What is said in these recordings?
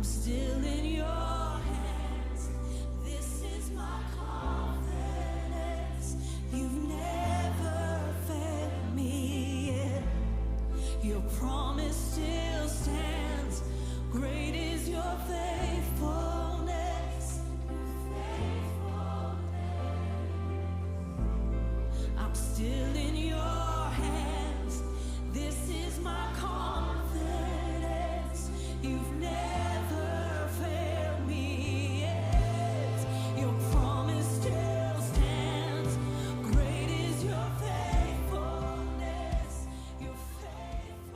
still in your hands. This is my confidence. You've never failed me yet. Your promise still stands. Great is your faithfulness. I'm still in your hands. This is my confidence. You've never failed me yet. Your promise still stands. Great is your faithfulness. Your faithfulness.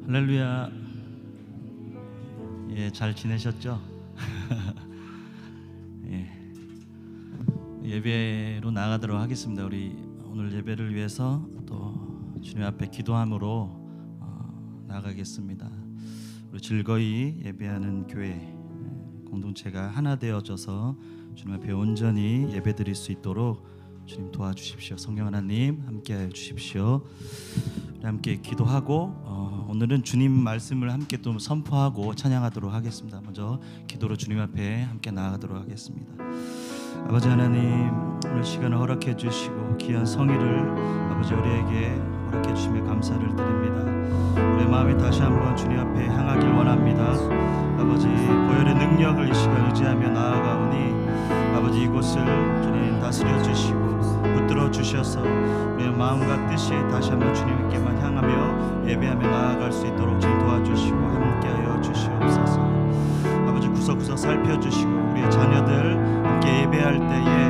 할렐루야. 예, 잘 지내셨죠? 예, 예배로 나가도록 하겠습니다. 우리 오늘 예배를 위해서 또 주님 앞에 기도함으로 나가겠습니다. 우리 즐거이 예배하는 교회 공동체가 하나 되어져서 주님 앞에 온전히 예배드릴 수 있도록 주님 도와주십시오. 성령 하나님 함께하여 주십시오. 우리 함께 기도하고 오늘은 주님 말씀을 함께 또 선포하고 찬양하도록 하겠습니다. 먼저 기도로 주님 앞에 함께 나아가도록 하겠습니다. 아버지 하나님, 오늘 시간을 허락해 주시고 귀한 성의를 아버지 우리에게 허락해 주심에 감사를 드립니다. 우리의 마음이 다시 한번 주님 앞에 향하길 원합니다. 아버지 보혈의 능력을 이 시간 의지하며 나아가오니 아버지 이곳을 주님 다스려 주시고 붙들어 주셔서 우리의 마음과 뜻이 다시 한번 주님께만 향하며 예배하며 나아갈 수 있도록 주님 도와주시고 함께하여 주시옵소서. 아버지 구석구석 살펴주시고 우리의 자녀들 함께 예배할 때에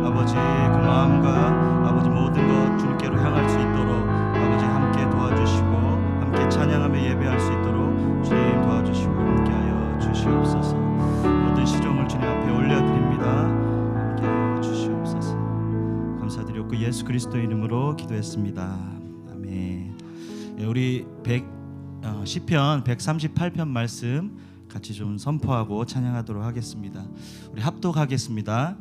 아버지 그 마음과 아버지 모든 것 주님께로 향할 수 있도록 아버지 함께 도와주시고 함께 찬양하며 예배할 수 있도록 주님 도와주시고 함께하여 주시옵소서. 모든 시종을 주님 앞에 올려드립니다. 함께하여 주시옵소서. 감사드렸고 예수 그리스도의 이름으로 기도했습니다. 아멘. 우리 시편 138편 말씀 같이 좀 선포하고 찬양하도록 하겠습니다. 우리 합독하겠습니다.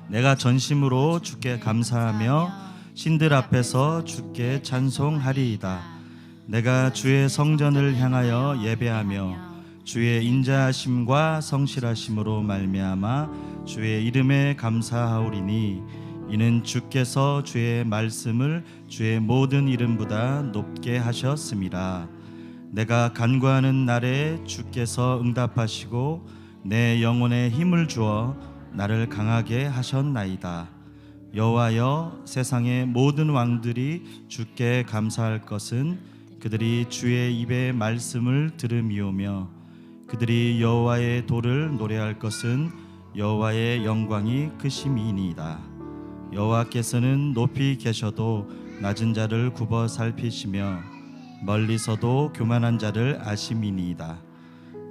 내가 전심으로 주께 감사하며 신들 앞에서 주께 찬송하리이다. 내가 주의 성전을 향하여 예배하며 주의 인자하심과 성실하심으로 말미암아 주의 이름에 감사하오리니 이는 주께서 주의 말씀을 주의 모든 이름보다 높게 하셨음이라. 내가 간구하는 날에 주께서 응답하시고 내 영혼에 힘을 주어 나를 강하게 하셨나이다. 여호와여, 세상의 모든 왕들이 주께 감사할 것은 그들이 주의 입의 말씀을 들음이오며 그들이 여호와의 도를 노래할 것은 여호와의 영광이 크심이니이다. 여호와께서는 높이 계셔도 낮은 자를 굽어 살피시며 멀리서도 교만한 자를 아심이니이다.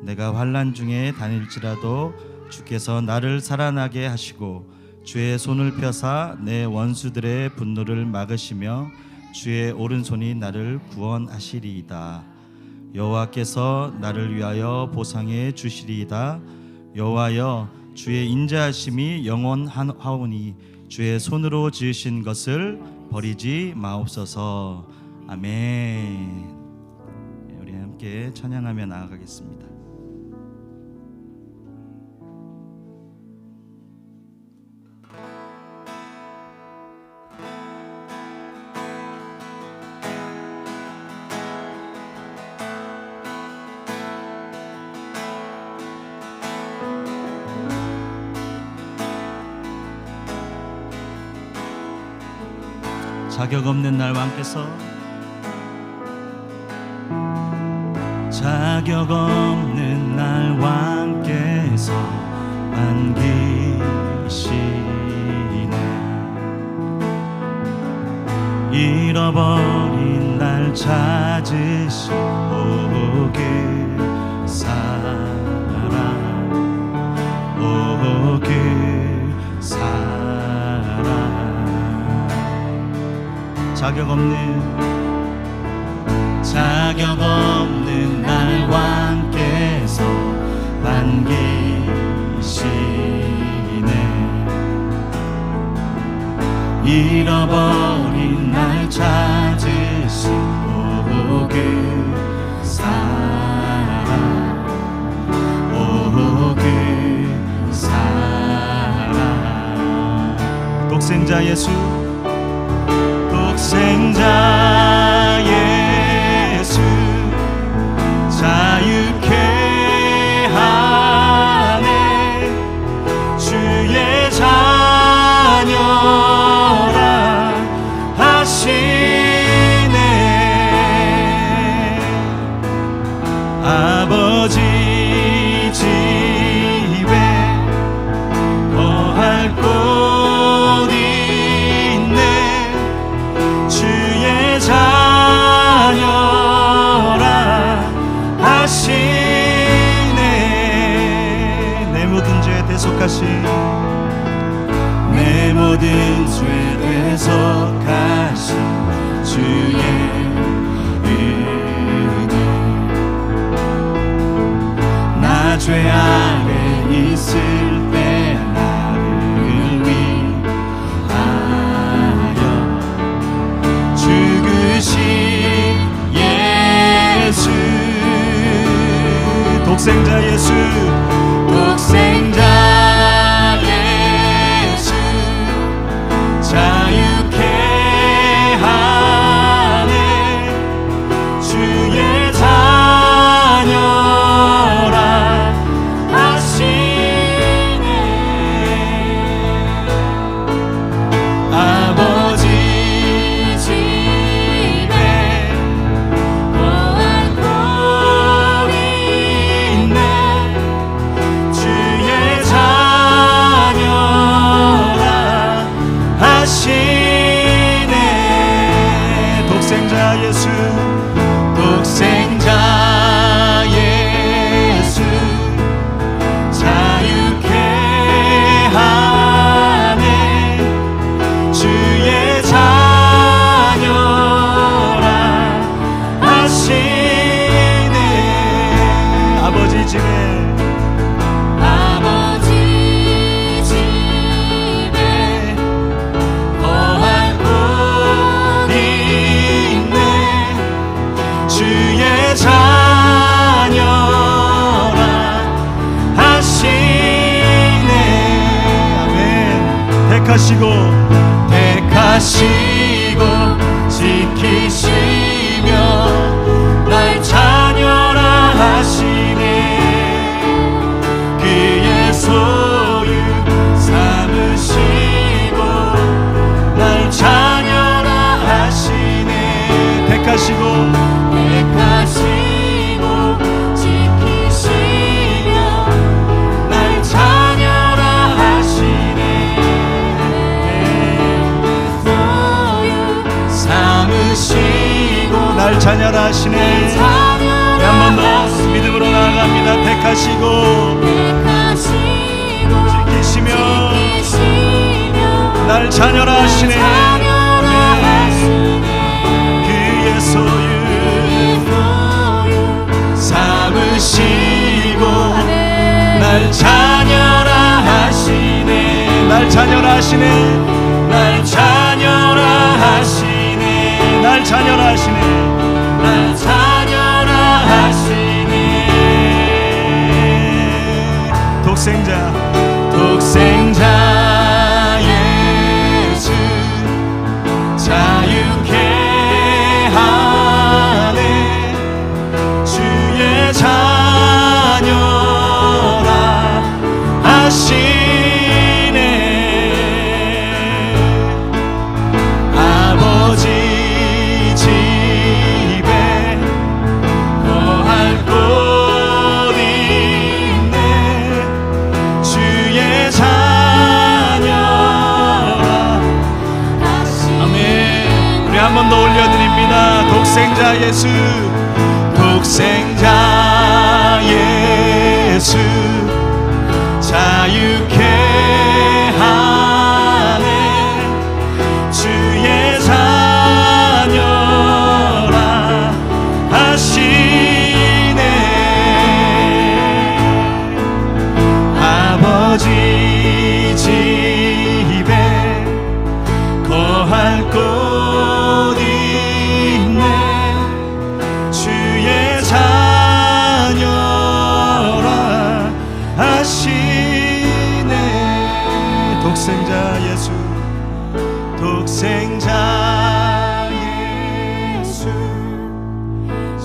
내가 환난 중에 다닐지라도 주께서 나를 살아나게 하시고 주의 손을 펴사 내 원수들의 분노를 막으시며 주의 오른손이 나를 구원하시리이다. 여호와께서 나를 위하여 보상해 주시리이다. 여호와여, 주의 인자하심이 영원하오니 주의 손으로 지으신 것을 버리지 마옵소서. 아멘. 우리 함께 찬양하며 나아가겠습니다. 자격 없는 날 왕께서 자격 없는 날 왕께 안기시네. 잃어버린 날 찾으신 오 그 사랑, 오 그 사랑. 자격 없는 날 왕께서 반기시네. 잃어버린 날 찾으신 오 그 사랑, 오 그 사랑. 독생자 예수, 독생자 예수, 자유케 하네. 주의 자녀라 하시네. 아버지 집에 거할 곳 있네. 주의 자녀라 하시네. 내 모든 죄 대속하신, 내 모든 죄 대속하신 주의 은혜. 나 죄 아래 있을 때 나를 위하여 죽으신 예수. 독생자 예수, 독생자 예수, 자유케 하네. 주의 자녀라 하시네. 아버지 집에 거할 곳 있네. 주의 자녀라 하시네. 독생자 예수, 독생자 예수, 자유케 하네. 주의 자녀라 하시네. 아버지 집에, 아버지 집에 거할 곳 있네. 주의 자녀라 하시네. 아멘. 택하시고 지키시며 날 자녀라 하시네. 그의 소유 삼으시고 날 자녀라 하시네. 택하시고 지키시며 날 자녀라 하시네. 삼으시고 날 자녀라 하시네. 한 번 더 믿음으로 나아갑니다. 택하시고 지키시며 날 자녀라 하시네. 그의 소유 삼으시고 날 자녀라 하시네. 날 자녀라 하시네. 날 자녀라 하시네. 날 자녀라 하시네. 날 자녀라 하시네. 독생자 예수, 자유케 하네. 주의 자녀라 하시네. 아버지 집에 거할 곳 있네. 주의 독생자 예수, 독생자 예수, 자유케 하네. 주의 자녀라 하시네. 아버지 집에 거할 곳 있네. 주의 자녀라 하시네. 독생자 예수, 독생자 예수,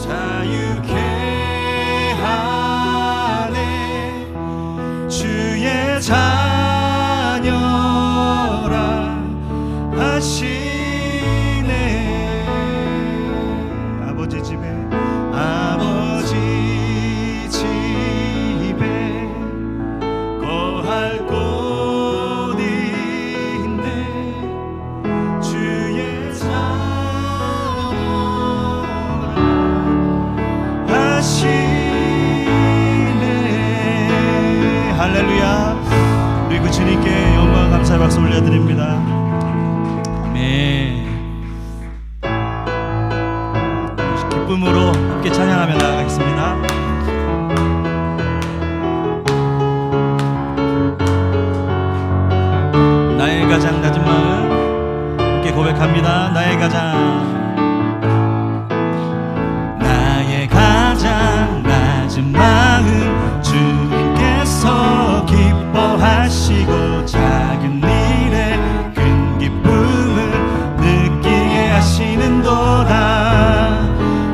자유케 하네. 주의 자녀라 하시네. 아버지 집에, 아버지 집에 거할 곳 있네. 주의 자녀라 하시네. 할렐루야. 우리 그 주님께 영광 감사 박수 올려드립니다. 아멘. 기쁨으로 함께 찬양하며 나아가겠습니다. 나의 가장 낮은 마음 함께 고백합니다. 나의 가장, 나의 가장 낮은 마음 주님께서 기뻐하시고 작은 일에 큰 기쁨을 느끼게 하시는도다.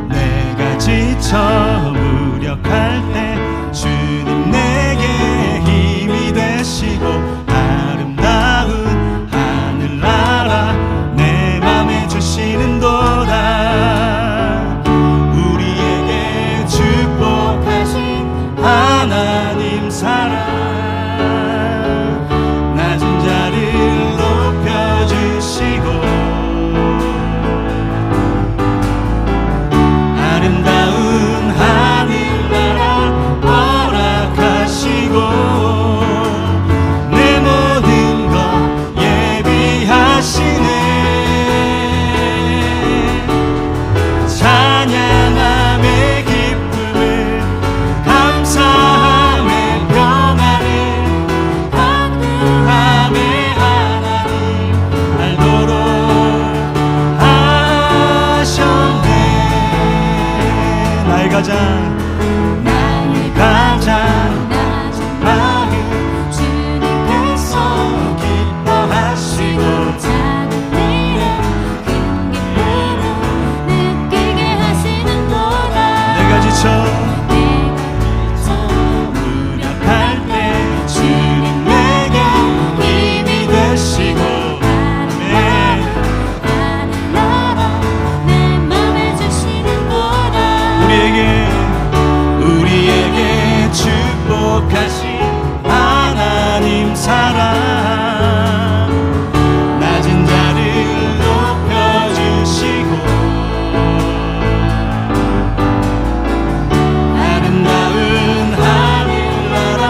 내가 지쳐 무력할 때 주님 내게 힘이 되시고 아름다운 하늘나라 내 맘에 주시는도다. 우리에게 축복하신 하나님 사랑, 낮은 자를 높여주시고 아름다운 하늘나라 허락하시고 내 모든 것 예비하시네. 찬양함의 기쁨을, 감사함의 평안을 강구함의 하나님 알도록 하셨네. 나의 가장, 나의 가장 낮은 마음 주님께서 기뻐하시고 작은 일에 큰 기쁨을 느끼게 하시는도다. 내가 지쳐 내가 무력할 때 주님 내게 힘이 되시고 하늘나라 내 맘에 주시는도다. 우리에게 축복하신 하나님 사랑, 낮은 자를 높여주시고 아름다운 하늘나라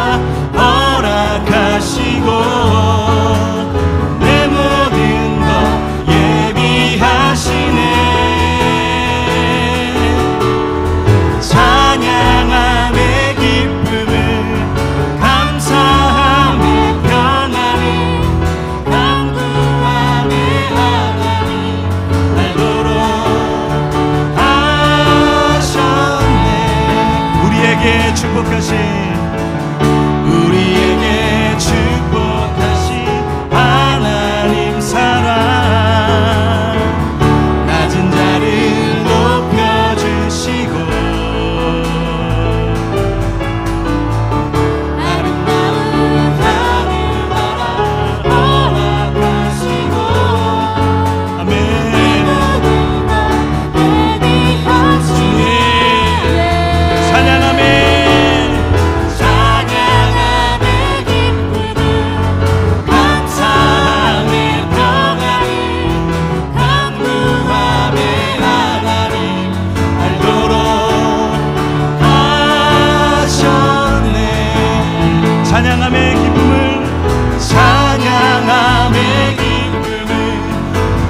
허락하시고 내 모든 것 예비하시네. 찬양함의 기쁨을, 찬양함의 기쁨을 찬양함의 기쁨을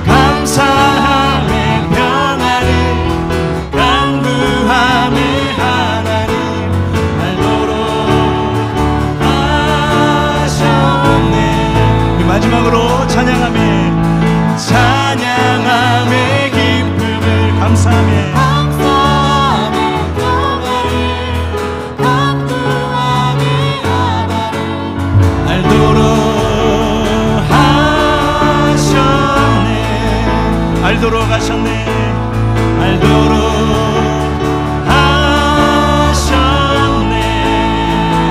감사함의 평안을 간구함의 하나님 알도록 하셨네. 우리 마지막으로 찬양함의 기쁨을 감사함의 알도록 하셨네. 알도록 하셨네.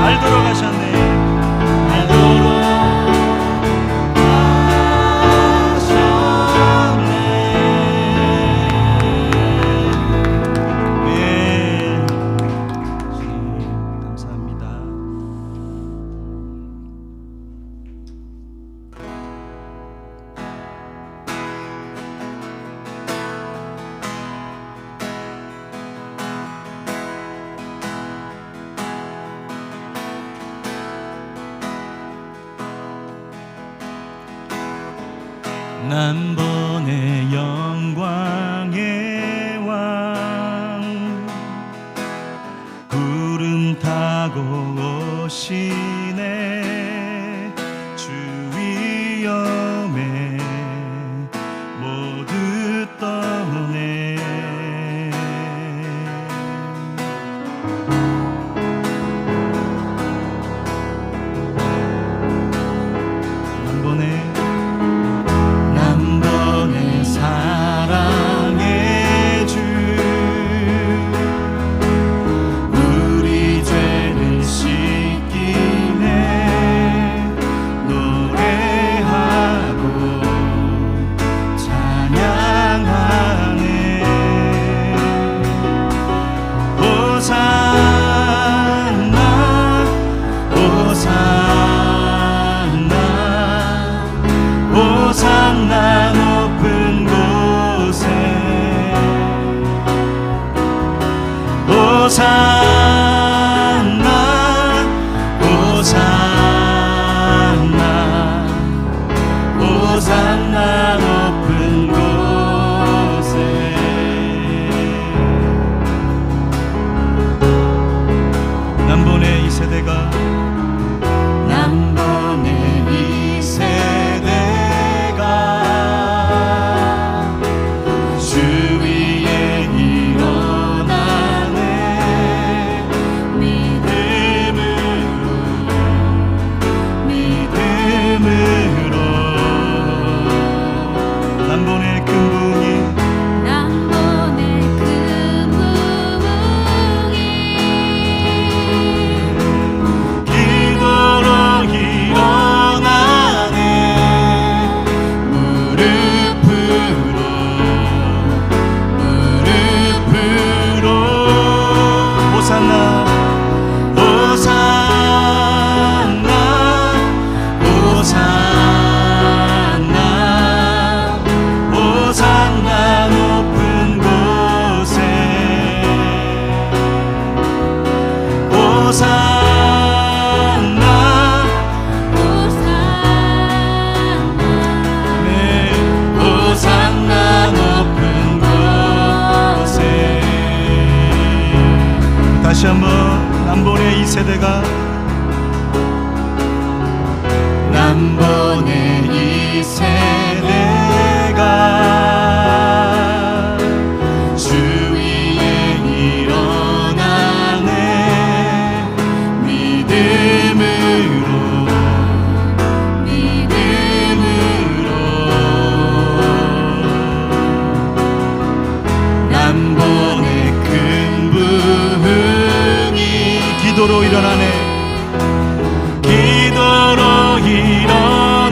알도록 하셨네. 알도록 하셨네. 네. 감사합니다. 난번의 영광의 왕 구름 타고 오시네. 주 위엄에 모두 떠내 난번의 사랑의 주 우리 죄를 씻기네. 노래하고 찬양하네. 호산나 호산나 호산나 높은 곳에 호산나 호산나 호산나 높은 곳에 남번의 이 세대가 남번의 이 세대가 주 위에 일어나네. 믿음으로 남번의 큰 부흥이 기도로 일어나네. 무릎으로 호산나 호산나 호산나 호산나 높은 곳에 호산나 네 호산나 높은 곳에 다시 한번 남번의 이 세대가 남번의 이 세대가 주 위에 일어나네. 믿음으로 남번의 큰 부흥이 기도로 일어나네. 기도로 일어나네.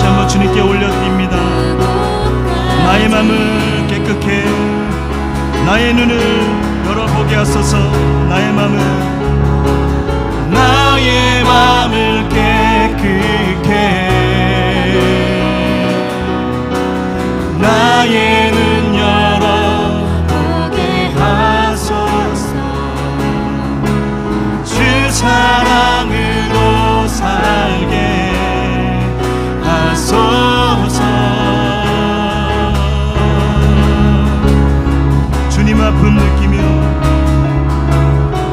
한번 주님께 올려드립니다. 나의 마음을 깨끗해 나의 눈을 열어보게 하소서. 나의 마음을 깨끗해 나의 눈 열어보게 하소서. 주 사랑으로 살게 하소서. 주님 아픔 느끼며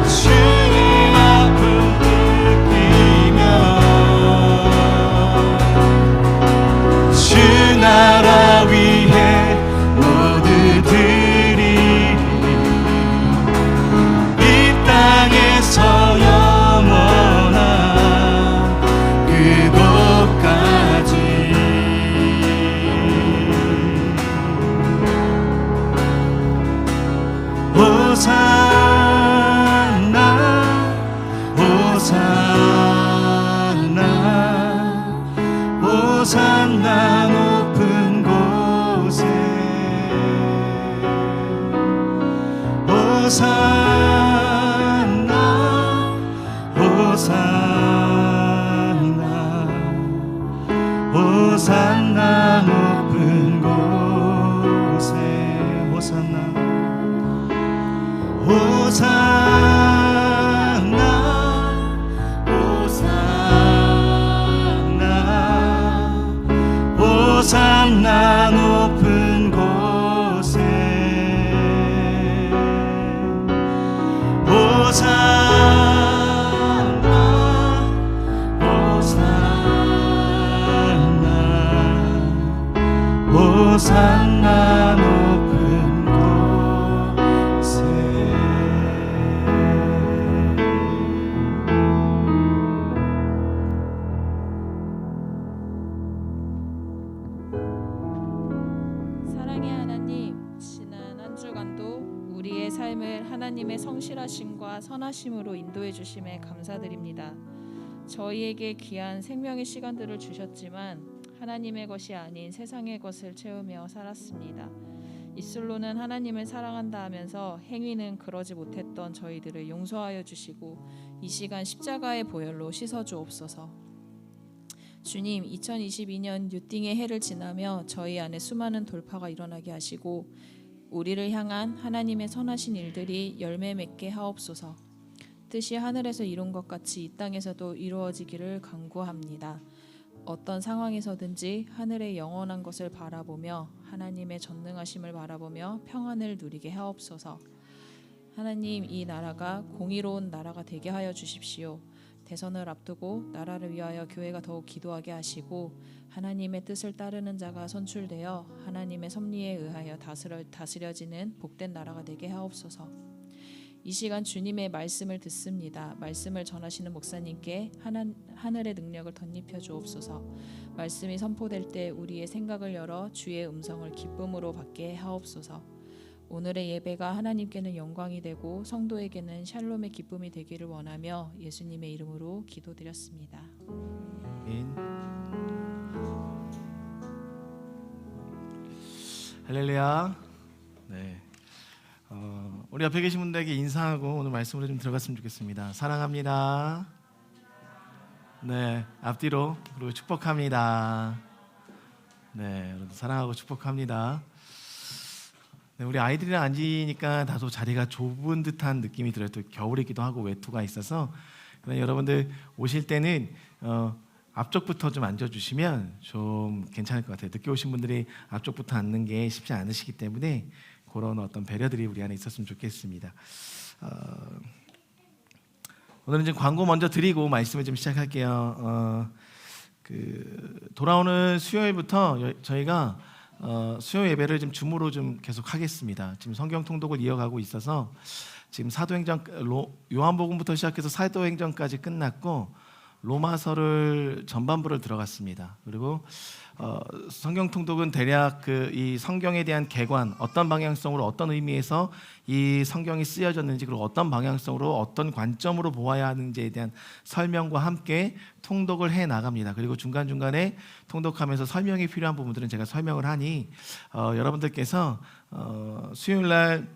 주님 아픔 느끼며 주 나라 위해 모두 드리리. 이 땅에서 영원한 그곳까지 호산나 호산나 호산나 높은 곳에 호산나 호산나 호산나 높은 곳에 호산나 호산나 호산나 호산나 높은 곳에 호산나 호산나 호산나 높은 곳에. 사랑의 하나님, 지난 한 주간도 우리의 삶을 하나님의 성실하심과 선하심으로 인도해 주심에 감사드립니다. 저희에게 귀한 생명의 시간들을 주셨지만 하나님의 것이 아닌 세상의 것을 채우며 살았습니다. 입술로는 하나님을 사랑한다 하면서 행위는 그러지 못했던 저희들을 용서하여 주시고 이 시간 십자가의 보혈로 씻어 주옵소서. 주님, 2022년 뉴띵의 해를 지나며 저희 안에 수많은 돌파가 일어나게 하시고 우리를 향한 하나님의 선하신 일들이 열매 맺게 하옵소서. 뜻이 하늘에서 이룬 것 같이 이 땅에서도 이루어지기를 간구합니다. 어떤 상황에서든지 하늘의 영원한 것을 바라보며 하나님의 전능하심을 바라보며 평안을 누리게 하옵소서. 하나님, 이 나라가 공의로운 나라가 되게 하여 주십시오. 대선을 앞두고 나라를 위하여 교회가 더욱 기도하게 하시고 하나님의 뜻을 따르는 자가 선출되어 하나님의 섭리에 의하여 다스려지는 복된 나라가 되게 하옵소서. 이 시간 주님의 말씀을 듣습니다. 말씀을 전하시는 목사님께 하늘의 능력을 덧입혀 주옵소서. 말씀이 선포될 때 우리의 생각을 열어 주의 음성을 기쁨으로 받게 하옵소서. 오늘의 예배가 하나님께는 영광이 되고 성도에게는 샬롬의 기쁨이 되기를 원하며 예수님의 이름으로 기도드렸습니다. 아멘. 할렐루야. 네. 우리 옆에 계신 분들에게 인사하고 오늘 말씀으로 좀 들어갔으면 좋겠습니다. 사랑합니다. 네, 앞뒤로 그리고 축복합니다. 네, 여러분 사랑하고 축복합니다. 네, 우리 아이들이랑 앉으니까 다소 자리가 좁은 듯한 느낌이 들어요. 또 겨울이기도 하고 외투가 있어서. 그러나 여러분들 오실 때는 앞쪽부터 좀 앉아주시면 좀 괜찮을 것 같아요. 늦게 오신 분들이 앞쪽부터 앉는 게 쉽지 않으시기 때문에 그런 어떤 배려들이 우리 안에 있었으면 좋겠습니다. 오늘은 좀 광고 먼저 드리고 말씀을 좀 시작할게요. 돌아오는 수요일부터 저희가 수요 예배를 좀 줌으로 좀 계속 하겠습니다. 지금 성경 통독을 이어가고 있어서 지금 사도행전 요한복음부터 시작해서 사도행전까지 끝났고 로마서를 전반부를 들어갔습니다. 그리고 성경 통독은 대략 이 성경에 대한 개관, 어떤 방향성으로 어떤 의미에서 이 성경이 쓰여졌는지, 그리고 어떤 방향성으로 어떤 관점으로 보아야 하는지에 대한 설명과 함께 통독을 해 나갑니다. 그리고 중간중간에 통독하면서 설명이 필요한 부분들은 제가 설명을 하니 여러분들께서 수요일 날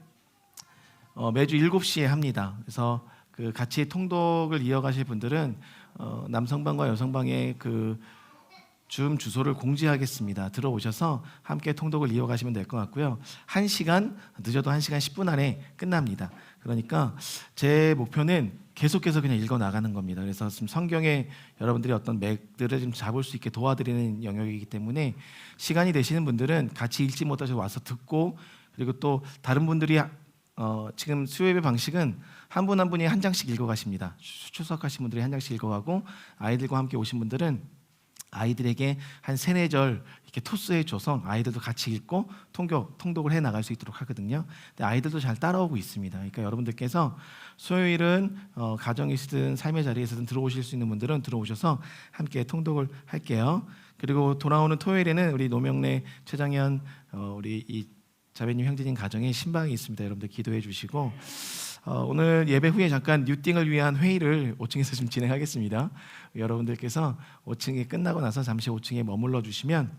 매주 7시에 합니다. 그래서 같이 통독을 이어가실 분들은 남성방과 여성방의 줌 주소를 공지하겠습니다. 들어오셔서 함께 통독을 이어가시면 될 것 같고요. 1시간, 늦어도 1시간 10분 안에 끝납니다. 그러니까 제 목표는 계속해서 그냥 읽어 나가는 겁니다. 그래서 지금 성경에 여러분들이 어떤 맥들을 좀 잡을 수 있게 도와드리는 영역이기 때문에 시간이 되시는 분들은 같이 읽지 못하셔서 와서 듣고, 그리고 또 다른 분들이 지금 수요예배 방식은 한 분 한 분이 한 장씩 읽어가십니다. 출석하신 분들이 한 장씩 읽어가고, 아이들과 함께 오신 분들은 아이들에게 한 3-4절 이렇게 토스해 줘서 아이들도 같이 읽고 통독을 해 나갈 수 있도록 하거든요. 근데 아이들도 잘 따라오고 있습니다. 그러니까 여러분들께서 수요일은 가정이시든 삶의 자리에서든 들어오실 수 있는 분들은 들어오셔서 함께 통독을 할게요. 그리고 돌아오는 토요일에는 우리 노명래, 최장현, 우리 이 자매님, 형제님 가정에 신방이 있습니다. 여러분들 기도해 주시고, 오늘 예배 후에 잠깐 뉴띵을 위한 회의를 5층에서 좀 진행하겠습니다. 여러분들께서 5층이 끝나고 나서 잠시 5층에 머물러 주시면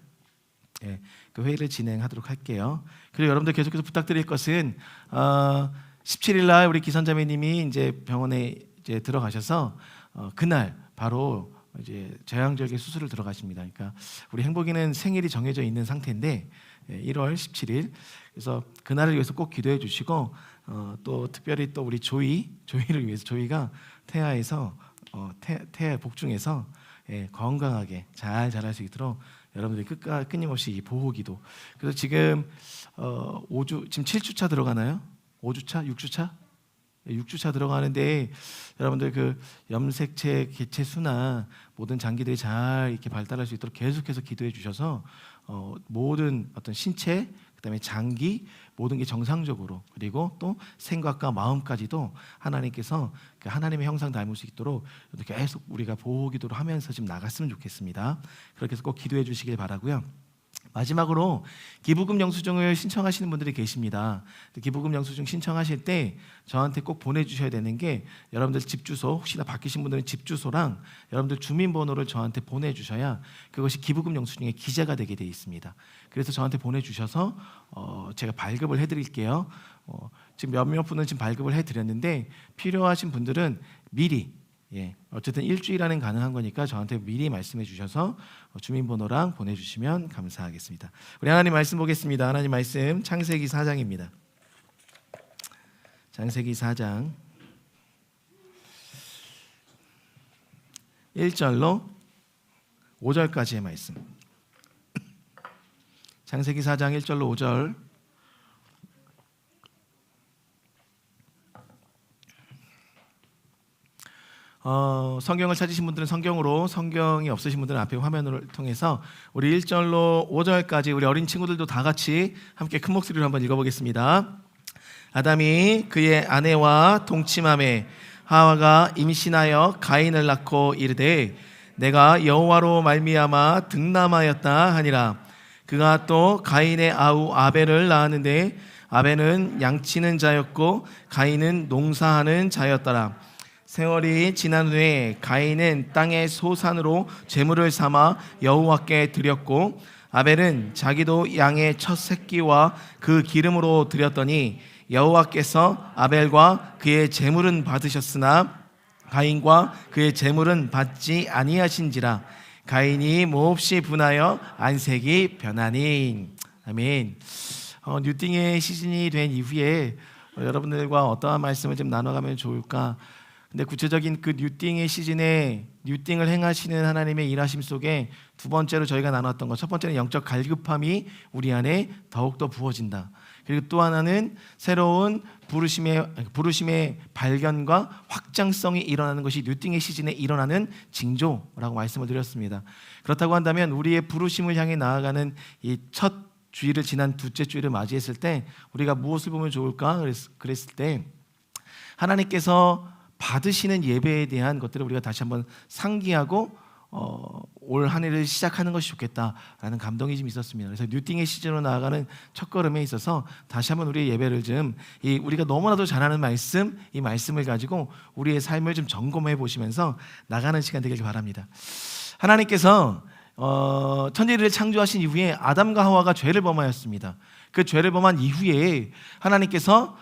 그 회의를 진행하도록 할게요. 그리고 여러분들 계속해서 부탁드릴 것은 17일 날 우리 기선자매님이 이제 병원에 이제 들어가셔서 그날 바로 이제 제왕절개 수술을 들어가십니다. 그러니까 우리 행복이는 생일이 정해져 있는 상태인데 1월 17일, 그래서 그날을 위해서 꼭 기도해 주시고, 또 특별히 또 우리 조이를 위해서, 조이가 태아에서 태아 복중에서 건강하게 잘 자랄 수 있도록 여러분들이 끊임없이 보호기도. 그래서 지금 5주, 지금 7주차 들어가나요? 5주차? 6주차? 6주차 들어가는데 여러분들 염색체 개체 수나 모든 장기들이 잘 이렇게 발달할 수 있도록 계속해서 기도해 주셔서 모든 어떤 신체, 그다음에 장기, 모든 게 정상적으로, 그리고 또 생각과 마음까지도 하나님께서 하나님의 형상 닮을 수 있도록 계속 우리가 보호 기도를 하면서 좀 나갔으면 좋겠습니다. 그렇게 해서 꼭 기도해 주시길 바라고요. 마지막으로 기부금 영수증을 신청하시는 분들이 계십니다. 기부금 영수증 신청하실 때 저한테 꼭 보내주셔야 되는 게, 여러분들 집 주소, 혹시나 바뀌신 분들은 집 주소랑 여러분들 주민번호를 저한테 보내주셔야 그것이 기부금 영수증에 기재가 되게 되어 있습니다. 그래서 저한테 보내주셔서 제가 발급을 해드릴게요. 지금 몇몇 분은 지금 발급을 해드렸는데, 필요하신 분들은 미리, 어쨌든 일주일 안엔 가능한 거니까 저한테 미리 말씀해 주셔서 주민번호랑 보내주시면 감사하겠습니다. 우리 하나님 말씀 보겠습니다. 하나님 말씀 창세기 4장입니다. 창세기 4장 1절로 5절까지의 말씀. 창세기 4장 1절로 5절. 성경을 찾으신 분들은 성경으로, 성경이 없으신 분들은 앞에 화면을 통해서 우리 1절로 5절까지 우리 어린 친구들도 다 같이 함께 큰 목소리로 한번 읽어보겠습니다. 아담이 그의 아내와 동침함에 하와가 임신하여 가인을 낳고 이르되 내가 여호와로 말미암아 득남하였다 하니라. 그가 또 가인의 아우 아벨을 낳았는데 아벨은 양치는 자였고 가인은 농사하는 자였더라. 세월이 지난 후에 가인은 땅의 소산으로 제물을 삼아 여호와께 드렸고 아벨은 자기도 양의 첫 새끼와 그 기름으로 드렸더니 여호와께서 아벨과 그의 제물은 받으셨으나 가인과 그의 제물은 받지 아니하신지라. 가인이 몹시 분하여 안색이 변하니. 아멘. 뉴띵의 시즌이 된 이후에 여러분들과 어떠한 말씀을 좀 나눠가면 좋을까? 근데 구체적인 그 뉴띵의 시즌에 뉴띵을 행하시는 하나님의 일하심 속에 두 번째로 저희가 나눴던 것, 첫 번째는 영적 갈급함이 우리 안에 더욱더 부어진다. 그리고 또 하나는 새로운 부르심의 발견과 확장성이 일어나는 것이 뉴띵의 시즌에 일어나는 징조라고 말씀을 드렸습니다. 그렇다고 한다면 우리의 부르심을 향해 나아가는 이 첫 주일을 지난 둘째 주일을 맞이했을 때 우리가 무엇을 보면 좋을까? 그랬을 때 하나님께서 받으시는 예배에 대한 것들을 우리가 다시 한번 상기하고 올 한 해를 시작하는 것이 좋겠다라는 감동이 좀 있었습니다. 그래서 뉴팅의 시즌으로 나아가는 첫걸음에 있어서 다시 한번 우리의 예배를 좀 우리가 너무나도 잘 아는 말씀, 이 말씀을 가지고 우리의 삶을 좀 점검해 보시면서 나가는 시간 되길 바랍니다. 하나님께서 천지를 창조하신 이후에 아담과 하와가 죄를 범하였습니다. 그 죄를 범한 이후에 하나님께서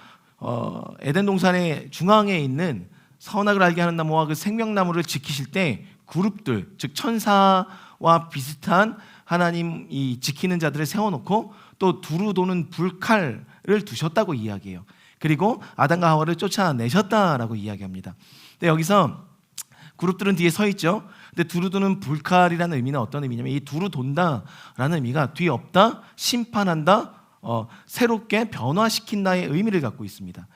에덴 동산의 중앙에 있는 선악을 알게 하는 나무와 그 생명나무를 지키실 때 그룹들, 즉 천사와 비슷한 하나님 이 지키는 자들을 세워놓고 또 두루 도는 불칼을 두셨다고 이야기해요. 그리고 아담과 하와를 쫓아내셨다라고 이야기합니다. 근데 여기서 그룹들은 뒤에 서 있죠. 근데 두루 도는 불칼이라는 의미는 어떤 의미냐면 이 두루 돈다라는 의미가 뒤에 없다, 심판한다, 새롭게 변화시킨다의 의미를 갖고 있습니다.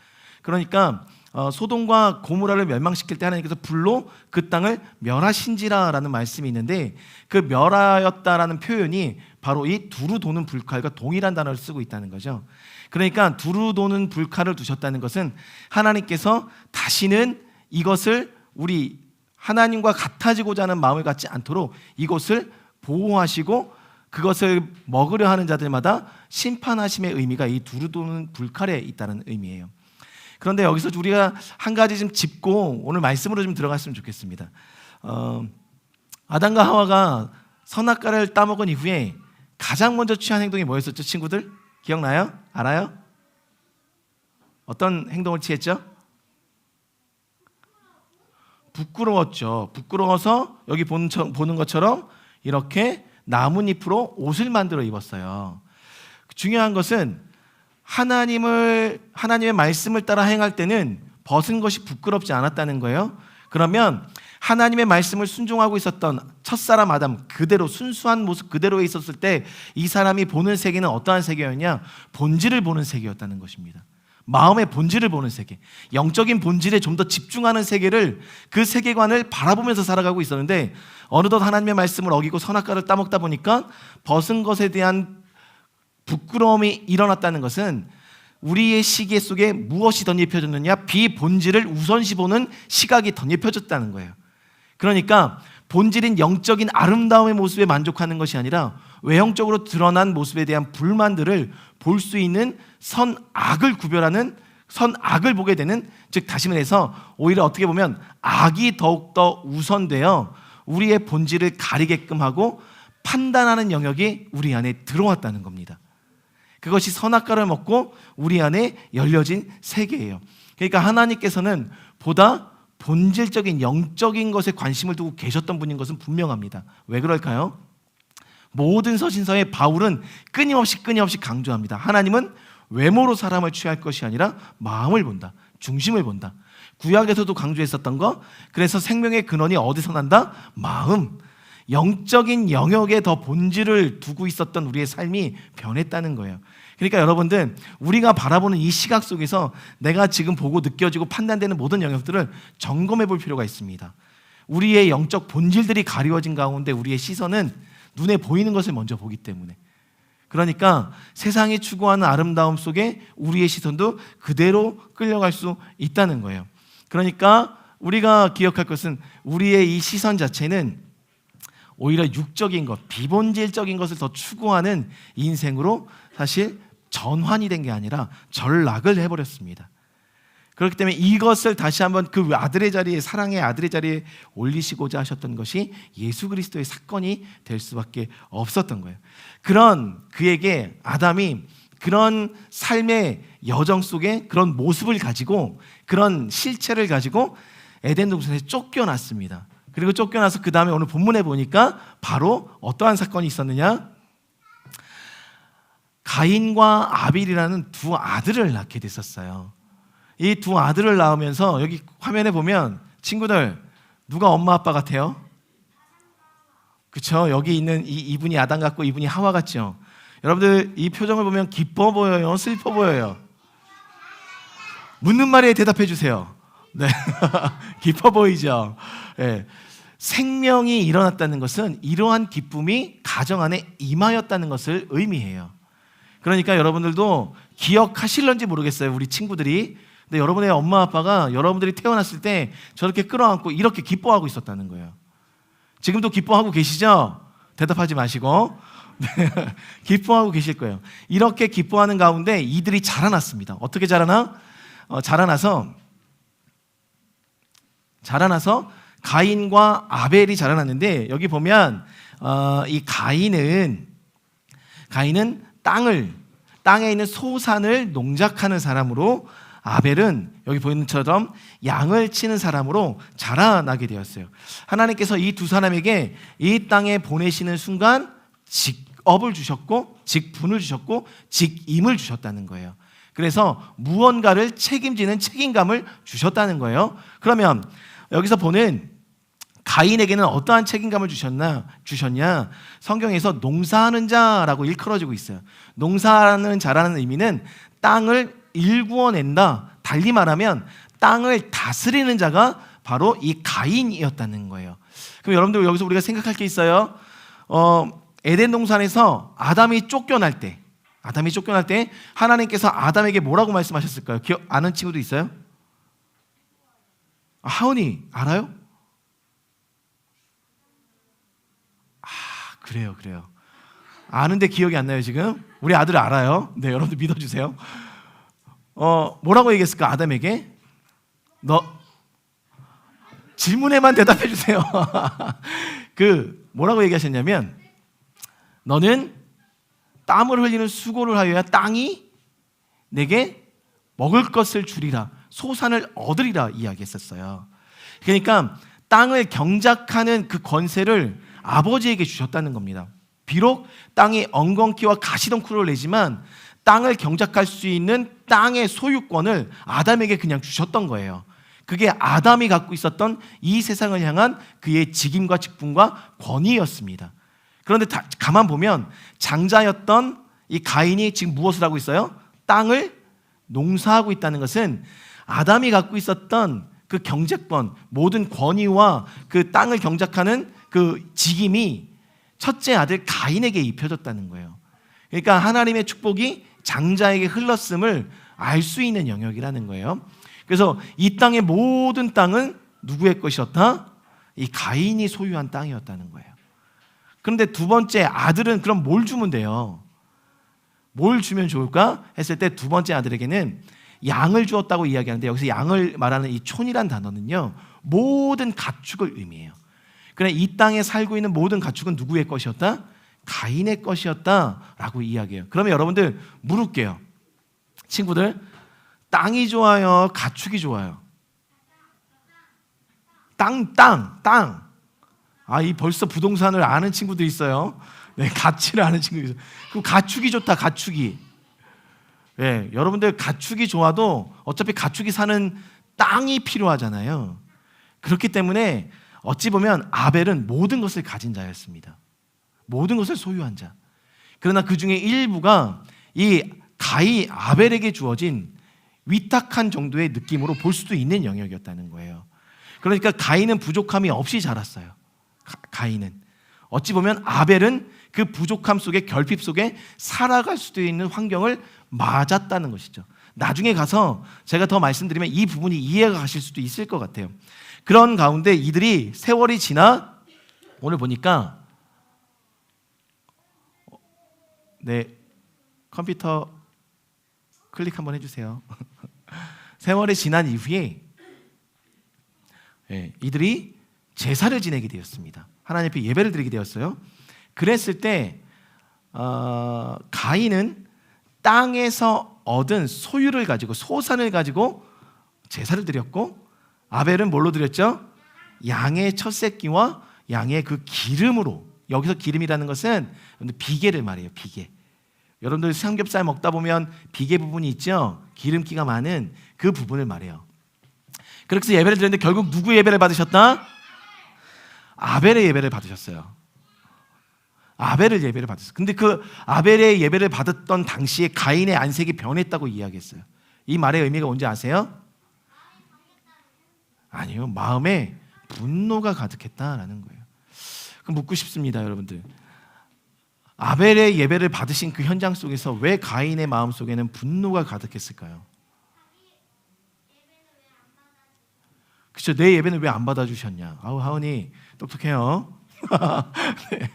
그러니까 소돔과 고모라를 멸망시킬 때 하나님께서 불로 그 땅을 멸하신지라라는 말씀이 있는데 그 멸하였다라는 표현이 바로 이 두루 도는 불칼과 동일한 단어를 쓰고 있다는 거죠. 그러니까 두루 도는 불칼을 두셨다는 것은 하나님께서 다시는 이것을 우리 하나님과 같아지고자 하는 마음을 갖지 않도록 이것을 보호하시고 그것을 먹으려 하는 자들마다 심판하심의 의미가 이 두루 도는 불칼에 있다는 의미예요. 그런데 여기서 우리가 한 가지 좀 짚고 오늘 말씀으로 좀 들어갔으면 좋겠습니다. 아담과 하와가 선악과를 따먹은 이후에 가장 먼저 취한 행동이 뭐였었죠, 친구들? 기억나요? 알아요? 어떤 행동을 취했죠? 부끄러웠죠. 부끄러워서 여기 보는 것처럼 이렇게 나뭇잎으로 옷을 만들어 입었어요. 중요한 것은 하나님의 말씀을 따라 행할 때는 벗은 것이 부끄럽지 않았다는 거예요. 그러면 하나님의 말씀을 순종하고 있었던 첫사람 아담 그대로 순수한 모습 그대로에 있었을 때 이 사람이 보는 세계는 어떠한 세계였냐? 본질을 보는 세계였다는 것입니다. 마음의 본질을 보는 세계, 영적인 본질에 좀 더 집중하는 세계를 그 세계관을 바라보면서 살아가고 있었는데 어느덧 하나님의 말씀을 어기고 선악과를 따먹다 보니까 벗은 것에 대한 부끄러움이 일어났다는 것은 우리의 시계 속에 무엇이 덧입혀졌느냐? 비본질을 우선시 보는 시각이 덧입혀졌다는 거예요. 그러니까 본질인 영적인 아름다움의 모습에 만족하는 것이 아니라 외형적으로 드러난 모습에 대한 불만들을 볼 수 있는 선악을 구별하는 선악을 보게 되는, 즉 다시 말해서 오히려 어떻게 보면 악이 더욱더 우선되어 우리의 본질을 가리게끔 하고 판단하는 영역이 우리 안에 들어왔다는 겁니다. 그것이 선악과를 먹고 우리 안에 열려진 세계예요. 그러니까 하나님께서는 보다 본질적인 영적인 것에 관심을 두고 계셨던 분인 것은 분명합니다. 왜 그럴까요? 모든 서신서에 바울은 끊임없이 강조합니다. 하나님은 외모로 사람을 취할 것이 아니라 마음을 본다, 중심을 본다. 구약에서도 강조했었던 거, 그래서 생명의 근원이 어디서 난다? 마음. 영적인 영역에 더 본질을 두고 있었던 우리의 삶이 변했다는 거예요. 그러니까 여러분들, 우리가 바라보는 이 시각 속에서 내가 지금 보고 느껴지고 판단되는 모든 영역들을 점검해 볼 필요가 있습니다. 우리의 영적 본질들이 가리워진 가운데 우리의 시선은 눈에 보이는 것을 먼저 보기 때문에, 그러니까 세상이 추구하는 아름다움 속에 우리의 시선도 그대로 끌려갈 수 있다는 거예요. 그러니까 우리가 기억할 것은 우리의 이 시선 자체는 오히려 육적인 것, 비본질적인 것을 더 추구하는 인생으로 사실 전환이 된 게 아니라 전락을 해버렸습니다. 그렇기 때문에 이것을 다시 한번 그 아들의 자리에, 사랑의 아들의 자리에 올리시고자 하셨던 것이 예수 그리스도의 사건이 될 수밖에 없었던 거예요. 그런 그에게 아담이 그런 삶의 여정 속에 그런 모습을 가지고, 그런 실체를 가지고 에덴 동산에 쫓겨났습니다. 그리고 쫓겨나서 그 다음에 오늘 본문에 보니까 바로 어떠한 사건이 있었느냐? 가인과 아빌이라는 두 아들을 낳게 됐었어요. 이 두 아들을 낳으면서 여기 화면에 보면 친구들, 누가 엄마 아빠 같아요? 그렇죠? 여기 있는 이분이 아담 같고 이분이 하와 같죠? 여러분들 이 표정을 보면 기뻐 보여요? 슬퍼 보여요? 묻는 말에 대답해 주세요. 네. 기뻐 보이죠? 네. 생명이 일어났다는 것은 이러한 기쁨이 가정 안에 임하였다는 것을 의미해요. 그러니까 여러분들도 기억하실런지 모르겠어요. 우리 친구들이 근데 여러분의 엄마 아빠가 여러분들이 태어났을 때 저렇게 끌어안고 이렇게 기뻐하고 있었다는 거예요. 지금도 기뻐하고 계시죠? 대답하지 마시고 기뻐하고 계실 거예요. 이렇게 기뻐하는 가운데 이들이 자라났습니다. 어떻게 자라나? 자라나서 가인과 아벨이 자라났는데, 여기 보면 이 가인은 땅에 있는 소산을 농작하는 사람으로, 아벨은 여기 보이는 것처럼 양을 치는 사람으로 자라나게 되었어요. 하나님께서 이 두 사람에게 이 땅에 보내시는 순간 직업을 주셨고, 직분을 주셨고, 직임을 주셨다는 거예요. 그래서 무언가를 책임지는 책임감을 주셨다는 거예요. 그러면 여기서 보는 가인에게는 어떠한 책임감을 주셨냐? 성경에서 농사하는 자라고 일컬어지고 있어요. 농사하는 자라는 의미는 땅을 일구어낸다. 달리 말하면 땅을 다스리는 자가 바로 이 가인이었다는 거예요. 그럼 여러분들 여기서 우리가 생각할 게 있어요. 에덴 동산에서 아담이 쫓겨날 때 하나님께서 아담에게 뭐라고 말씀하셨을까요? 아는 친구도 있어요? 하은이 알아요? 그래요. 아는데 기억이 안 나요 지금? 우리 아들 알아요. 네, 여러분들 믿어주세요. 뭐라고 얘기했을까 아담에게? 너 질문에만 대답해 주세요. 뭐라고 얘기하셨냐면, 너는 땀을 흘리는 수고를 하여야 땅이 내게 먹을 것을 주리라, 소산을 얻으리라 이야기했었어요. 그러니까 땅을 경작하는 그 권세를 아버지에게 주셨다는 겁니다. 비록 땅이 엉겅퀴와 가시덩굴을 내지만 땅을 경작할 수 있는 땅의 소유권을 아담에게 그냥 주셨던 거예요. 그게 아담이 갖고 있었던 이 세상을 향한 그의 직임과 직분과 권위였습니다. 그런데 가만 보면 장자였던 이 가인이 지금 무엇을 하고 있어요? 땅을 농사하고 있다는 것은 아담이 갖고 있었던 그 경제권, 모든 권위와 그 땅을 경작하는 그 직임이 첫째 아들 가인에게 입혀졌다는 거예요. 그러니까 하나님의 축복이 장자에게 흘렀음을 알 수 있는 영역이라는 거예요. 그래서 이 땅의 모든 땅은 누구의 것이었다? 이 가인이 소유한 땅이었다는 거예요. 그런데 두 번째 아들은 그럼 뭘 주면 돼요? 뭘 주면 좋을까? 했을 때 두 번째 아들에게는 양을 주었다고 이야기하는데, 여기서 양을 말하는 이 촌이란 단어는요, 모든 가축을 의미해요. 그러나 이 땅에 살고 있는 모든 가축은 누구의 것이었다? 가인의 것이었다라고 이야기해요. 그러면 여러분들 물을게요. 친구들, 땅이 좋아요? 가축이 좋아요? 땅. 이 벌써 부동산을 아는 친구들 있어요. 네, 가치를 아는 친구들 있어요. 그럼 가축이 좋다, 가축이. 네, 여러분들 가축이 좋아도 어차피 가축이 사는 땅이 필요하잖아요. 그렇기 때문에 어찌 보면 아벨은 모든 것을 가진 자였습니다. 모든 것을 소유한 자. 그러나 그 중에 일부가 이 아벨에게 주어진 위탁한 정도의 느낌으로 볼 수도 있는 영역이었다는 거예요. 그러니까 가인은 부족함이 없이 자랐어요. 가인은 어찌 보면 아벨은 그 부족함 속에, 결핍 속에 살아갈 수도 있는 환경을 맞았다는 것이죠. 나중에 가서 제가 더 말씀드리면 이 부분이 이해가 가실 수도 있을 것 같아요. 그런 가운데 이들이 세월이 지나 오늘 보니까 네, 컴퓨터 클릭 한번 해주세요. 세월이 지난 이후에 이들이 제사를 지내게 되었습니다. 하나님 앞에 예배를 드리게 되었어요. 그랬을 때 가인은 땅에서 얻은 소유를 가지고, 소산을 가지고 제사를 드렸고, 아벨은 뭘로 드렸죠? 양의 첫 새끼와 양의 그 기름으로. 여기서 기름이라는 것은 비계를 말해요. 비계. 여러분들 삼겹살 먹다 보면 비계 부분이 있죠? 기름기가 많은 그 부분을 말해요. 그렇게 해서 예배를 드렸는데 결국 누구 예배를 받으셨다? 아벨의 예배를 받으셨어요. 아벨의 예배를 받았어요. 근데 그 아벨의 예배를 받았던 당시에 가인의 안색이 변했다고 이야기했어요. 이 말의 의미가 뭔지 아세요? 아니요, 마음에 분노가 가득했다라는 거예요. 그럼 묻고 싶습니다, 여러분들. 아벨의 예배를 받으신 그 현장 속에서 왜 가인의 마음 속에는 분노가 가득했을까요? 그렇죠. 내 예배는 왜 안 받아주셨냐. 아우 하은이 똑똑해요. 네.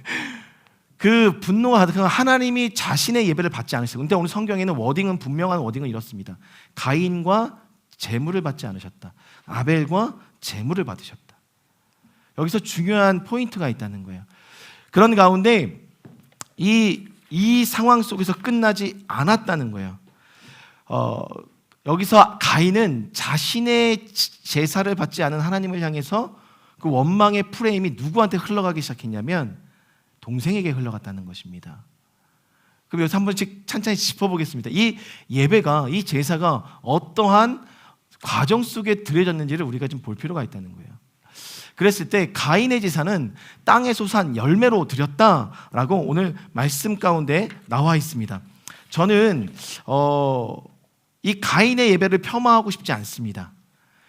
그 분노가 가득한 하나님이 자신의 예배를 받지 않으셨어요. 근데 오늘 성경에는 워딩은 분명한 워딩은 이렇습니다. 가인과 제물을 받지 않으셨다. 아벨과 제물을 받으셨다. 여기서 중요한 포인트가 있다는 거예요. 그런 가운데 이 상황 속에서 끝나지 않았다는 거예요. 여기서 가인은 자신의 제사를 받지 않은 하나님을 향해서 그 원망의 프레임이 누구한테 흘러가기 시작했냐면 동생에게 흘러갔다는 것입니다. 그럼 여기서 한 번씩 찬찬히 짚어보겠습니다. 이 예배가, 이 제사가 어떠한 과정 속에 드려졌는지를 우리가 좀 볼 필요가 있다는 거예요. 그랬을 때 가인의 제사는 땅에 솟은 열매로 드렸다라고 오늘 말씀 가운데 나와 있습니다. 저는 이 가인의 예배를 폄하하고 싶지 않습니다.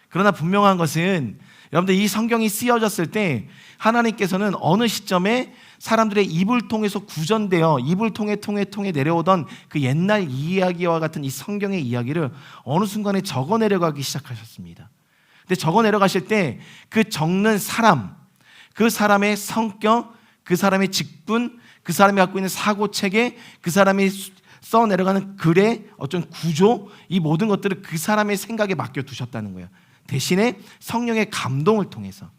그러나 분명한 것은 여러분들 이 성경이 쓰여졌을 때 하나님께서는 어느 시점에 사람들의 입을 통해서 구전되어 입을 통해 내려오던 그 옛날 이야기와 같은 이 성경의 이야기를 어느 순간에 적어 내려가기 시작하셨습니다. 근데 적어 내려가실 때 그 적는 사람, 그 사람의 성격, 그 사람의 직분, 그 사람이 갖고 있는 사고체계, 그 사람이 써 내려가는 글의 어떤 구조, 이 모든 것들을 그 사람의 생각에 맡겨두셨다는 거예요. 대신에 성령의 감동을 통해서.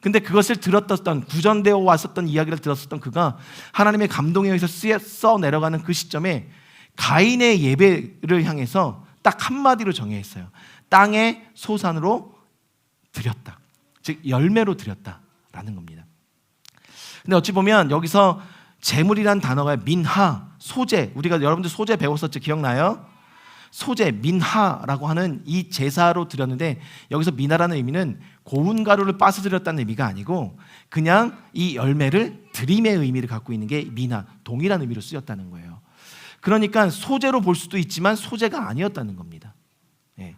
근데 그것을 들었던, 구전되어 왔었던 이야기를 들었었던 그가 하나님의 감동에 의해서 써 내려가는 그 시점에 가인의 예배를 향해서 딱 한마디로 정의했어요. 땅의 소산으로 드렸다. 즉 열매로 드렸다라는 겁니다. 근데 어찌 보면 여기서 제물이란 단어가 민하, 소재, 우리가 여러분들 소재 배웠었죠? 기억나요? 소재, 민하라고 하는 이 제사로 드렸는데 여기서 민하라는 의미는 고운 가루를 빻아 드렸다는 의미가 아니고 그냥 이 열매를 드림의 의미를 갖고 있는 게 민하, 동일한 의미로 쓰였다는 거예요. 그러니까 소재로 볼 수도 있지만 소재가 아니었다는 겁니다. 예.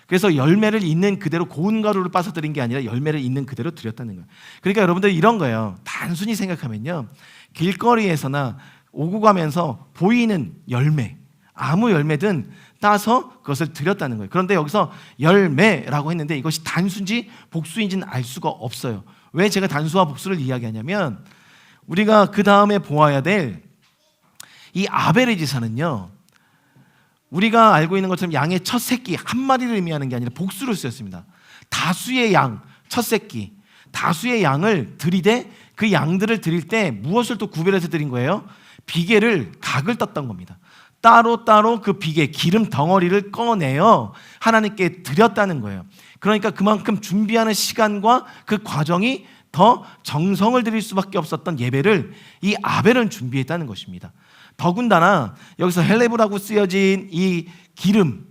그래서 열매를 있는 그대로 고운 가루를 빻아 드린 게 아니라 열매를 있는 그대로 드렸다는 거예요. 그러니까 여러분들 이런 거예요. 단순히 생각하면요, 길거리에서나 오고 가면서 보이는 열매, 아무 열매든 따서 그것을 드렸다는 거예요. 그런데 여기서 열매라고 했는데 이것이 단수인지 복수인지는 알 수가 없어요. 왜 제가 단수와 복수를 이야기하냐면 우리가 그 다음에 보아야 될 이 아벨의 제사는요, 우리가 알고 있는 것처럼 양의 첫 새끼 한 마리를 의미하는 게 아니라 복수를 쓰였습니다. 다수의 양, 첫 새끼, 다수의 양을 드리되 그 양들을 드릴 때 무엇을 또 구별해서 드린 거예요? 비계를 각을 떴던 겁니다. 따로따로 그 비계, 기름 덩어리를 꺼내어 하나님께 드렸다는 거예요. 그러니까 그만큼 준비하는 시간과 그 과정이 더 정성을 들일 수밖에 없었던 예배를 이 아벨은 준비했다는 것입니다. 더군다나 여기서 헬레브라고 쓰여진 이 기름의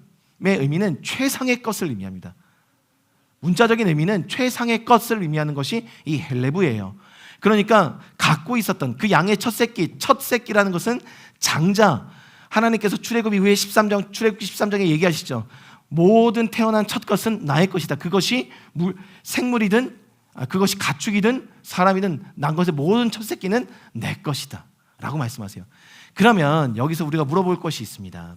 의미는 최상의 것을 의미합니다. 문자적인 의미는 최상의 것을 의미하는 것이 이 헬레브예요. 그러니까 갖고 있었던 그 양의 첫 새끼라는 것은 장자, 하나님께서 출애굽 이후에 출애굽 13장에 얘기하시죠. 모든 태어난 첫 것은 나의 것이다. 그것이 생물이든 그것이 가축이든 사람이든 난 것의 모든 첫 새끼는 내 것이다 라고 말씀하세요. 그러면 여기서 우리가 물어볼 것이 있습니다.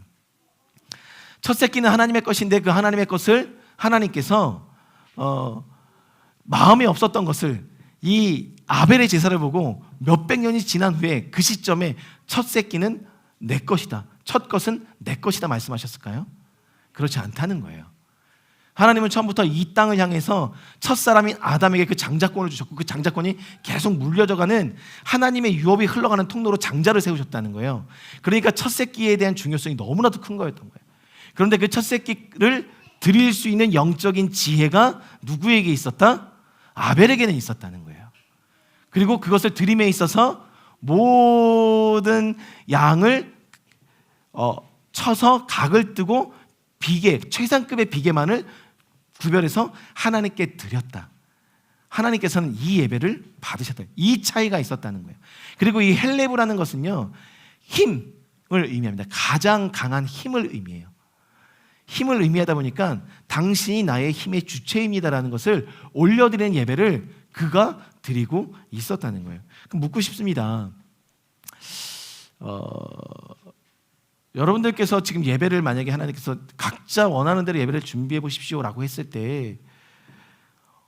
첫 새끼는 하나님의 것인데 그 하나님의 것을 하나님께서 마음에 없었던 것을 이 아벨의 제사를 보고 몇백 년이 지난 후에 그 시점에 첫 새끼는 내 것이다, 첫 것은 내 것이다 말씀하셨을까요? 그렇지 않다는 거예요. 하나님은 처음부터 이 땅을 향해서 첫사람인 아담에게 그 장자권을 주셨고 그 장자권이 계속 물려져가는 하나님의 유업이 흘러가는 통로로 장자를 세우셨다는 거예요. 그러니까 첫 새끼에 대한 중요성이 너무나도 큰 거였던 거예요. 그런데 그 첫 새끼를 드릴 수 있는 영적인 지혜가 누구에게 있었다? 아벨에게는 있었다는 거예요. 그리고 그것을 드림에 있어서 모든 양을 쳐서 각을 뜨고 비계, 최상급의 비계만을 구별해서 하나님께 드렸다. 하나님께서는 이 예배를 받으셨다. 이 차이가 있었다는 거예요. 그리고 이 헬레브라는 것은요, 힘을 의미합니다. 가장 강한 힘을 의미해요. 힘을 의미하다 보니까 당신이 나의 힘의 주체입니다라는 것을 올려드리는 예배를 그가 드리고 있었다는 거예요. 그럼 묻고 싶습니다. 여러분들께서 지금 예배를 만약에 하나님께서 각자 원하는 대로 예배를 준비해 보십시오라고 했을 때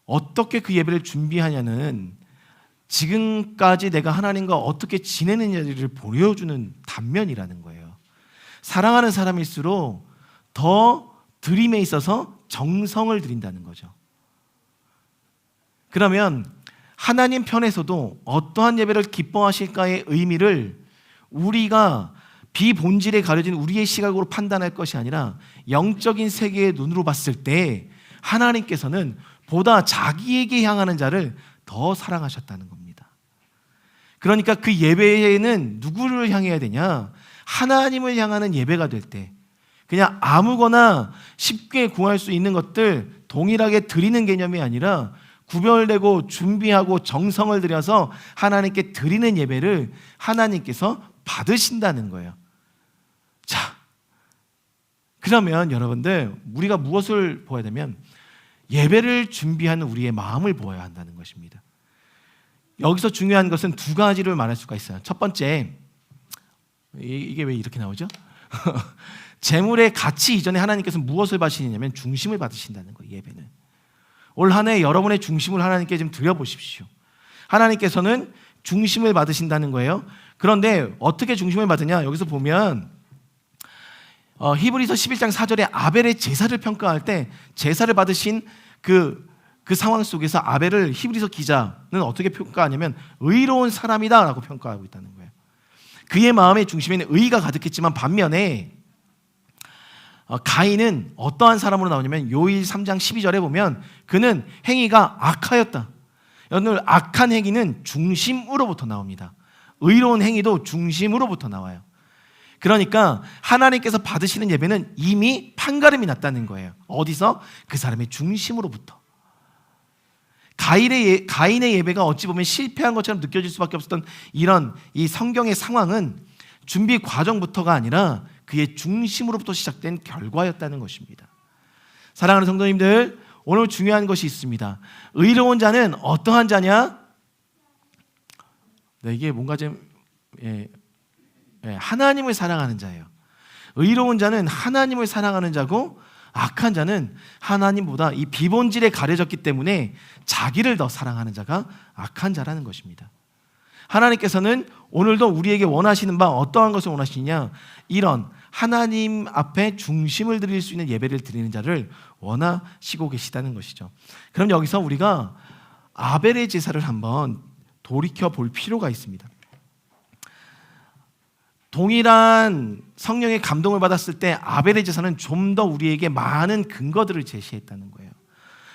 어떻게 그 예배를 준비하냐는 지금까지 내가 하나님과 어떻게 지내느냐를 보여주는 단면이라는 거예요. 사랑하는 사람일수록 더 드림에 있어서 정성을 들인다는 거죠. 그러면 하나님 편에서도 어떠한 예배를 기뻐하실까의 의미를 우리가 비본질에 가려진 우리의 시각으로 판단할 것이 아니라 영적인 세계의 눈으로 봤을 때 하나님께서는 보다 자기에게 향하는 자를 더 사랑하셨다는 겁니다. 그러니까 그 예배에는 누구를 향해야 되냐? 하나님을 향하는 예배가 될 때 그냥 아무거나 쉽게 구할 수 있는 것들 동일하게 드리는 개념이 아니라 구별되고 준비하고 정성을 들여서 하나님께 드리는 예배를 하나님께서 받으신다는 거예요. 자, 그러면 여러분들 우리가 무엇을 보아야 되면 예배를 준비하는 우리의 마음을 보아야 한다는 것입니다. 여기서 중요한 것은 두 가지를 말할 수가 있어요. 첫 번째, 이게 왜 이렇게 나오죠? 재물의 가치 이전에 하나님께서 무엇을 받으시냐면 중심을 받으신다는 거예요. 예배는 올 한 해 여러분의 중심을 하나님께 좀 드려보십시오. 하나님께서는 중심을 받으신다는 거예요. 그런데 어떻게 중심을 받으냐? 여기서 보면 히브리서 11장 4절에 아벨의 제사를 평가할 때 제사를 받으신 그 상황 속에서 아벨을 히브리서 기자는 어떻게 평가하냐면 의로운 사람이다 라고 평가하고 있다는 거예요. 그의 마음의 중심에는 의가 가득했지만 반면에 가인은 어떠한 사람으로 나오냐면 요일 3장 12절에 보면 그는 행위가 악하였다. 오늘 악한 행위는 중심으로부터 나옵니다. 의로운 행위도 중심으로부터 나와요. 그러니까 하나님께서 받으시는 예배는 이미 판가름이 났다는 거예요. 어디서? 그 사람의 중심으로부터. 가인의 예배가 어찌 보면 실패한 것처럼 느껴질 수밖에 없었던 이런 이 성경의 상황은 준비 과정부터가 아니라 그의 중심으로부터 시작된 결과였다는 것입니다. 사랑하는 성도님들, 오늘 중요한 것이 있습니다. 의로운 자는 어떠한 자냐? 네, 이게 뭔가 좀 하나님을 사랑하는 자예요. 의로운 자는 하나님을 사랑하는 자고 악한 자는 하나님보다 이 비본질에 가려졌기 때문에 자기를 더 사랑하는 자가 악한 자라는 것입니다. 하나님께서는 오늘도 우리에게 원하시는 바 어떠한 것을 원하시냐? 이런 하나님 앞에 중심을 드릴 수 있는 예배를 드리는 자를 원하시고 계시다는 것이죠. 그럼 여기서 우리가 아벨의 제사를 한번 돌이켜 볼 필요가 있습니다. 동일한 성령의 감동을 받았을 때 아벨의 제사는 좀 더 우리에게 많은 근거들을 제시했다는 거예요.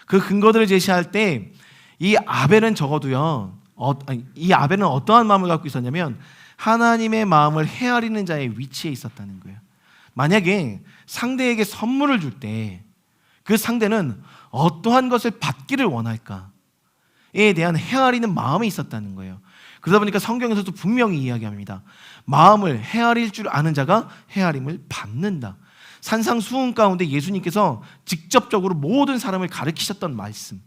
그 근거들을 제시할 때 이 아벨은 적어도요, 이 아벨은 어떠한 마음을 갖고 있었냐면 하나님의 마음을 헤아리는 자의 위치에 있었다는 거예요. 만약에 상대에게 선물을 줄 때 그 상대는 어떠한 것을 받기를 원할까에 대한 헤아리는 마음이 있었다는 거예요. 그러다 보니까 성경에서도 분명히 이야기합니다. 마음을 헤아릴 줄 아는 자가 헤아림을 받는다. 산상수훈 가운데 예수님께서 직접적으로 모든 사람을 가르치셨던 말씀.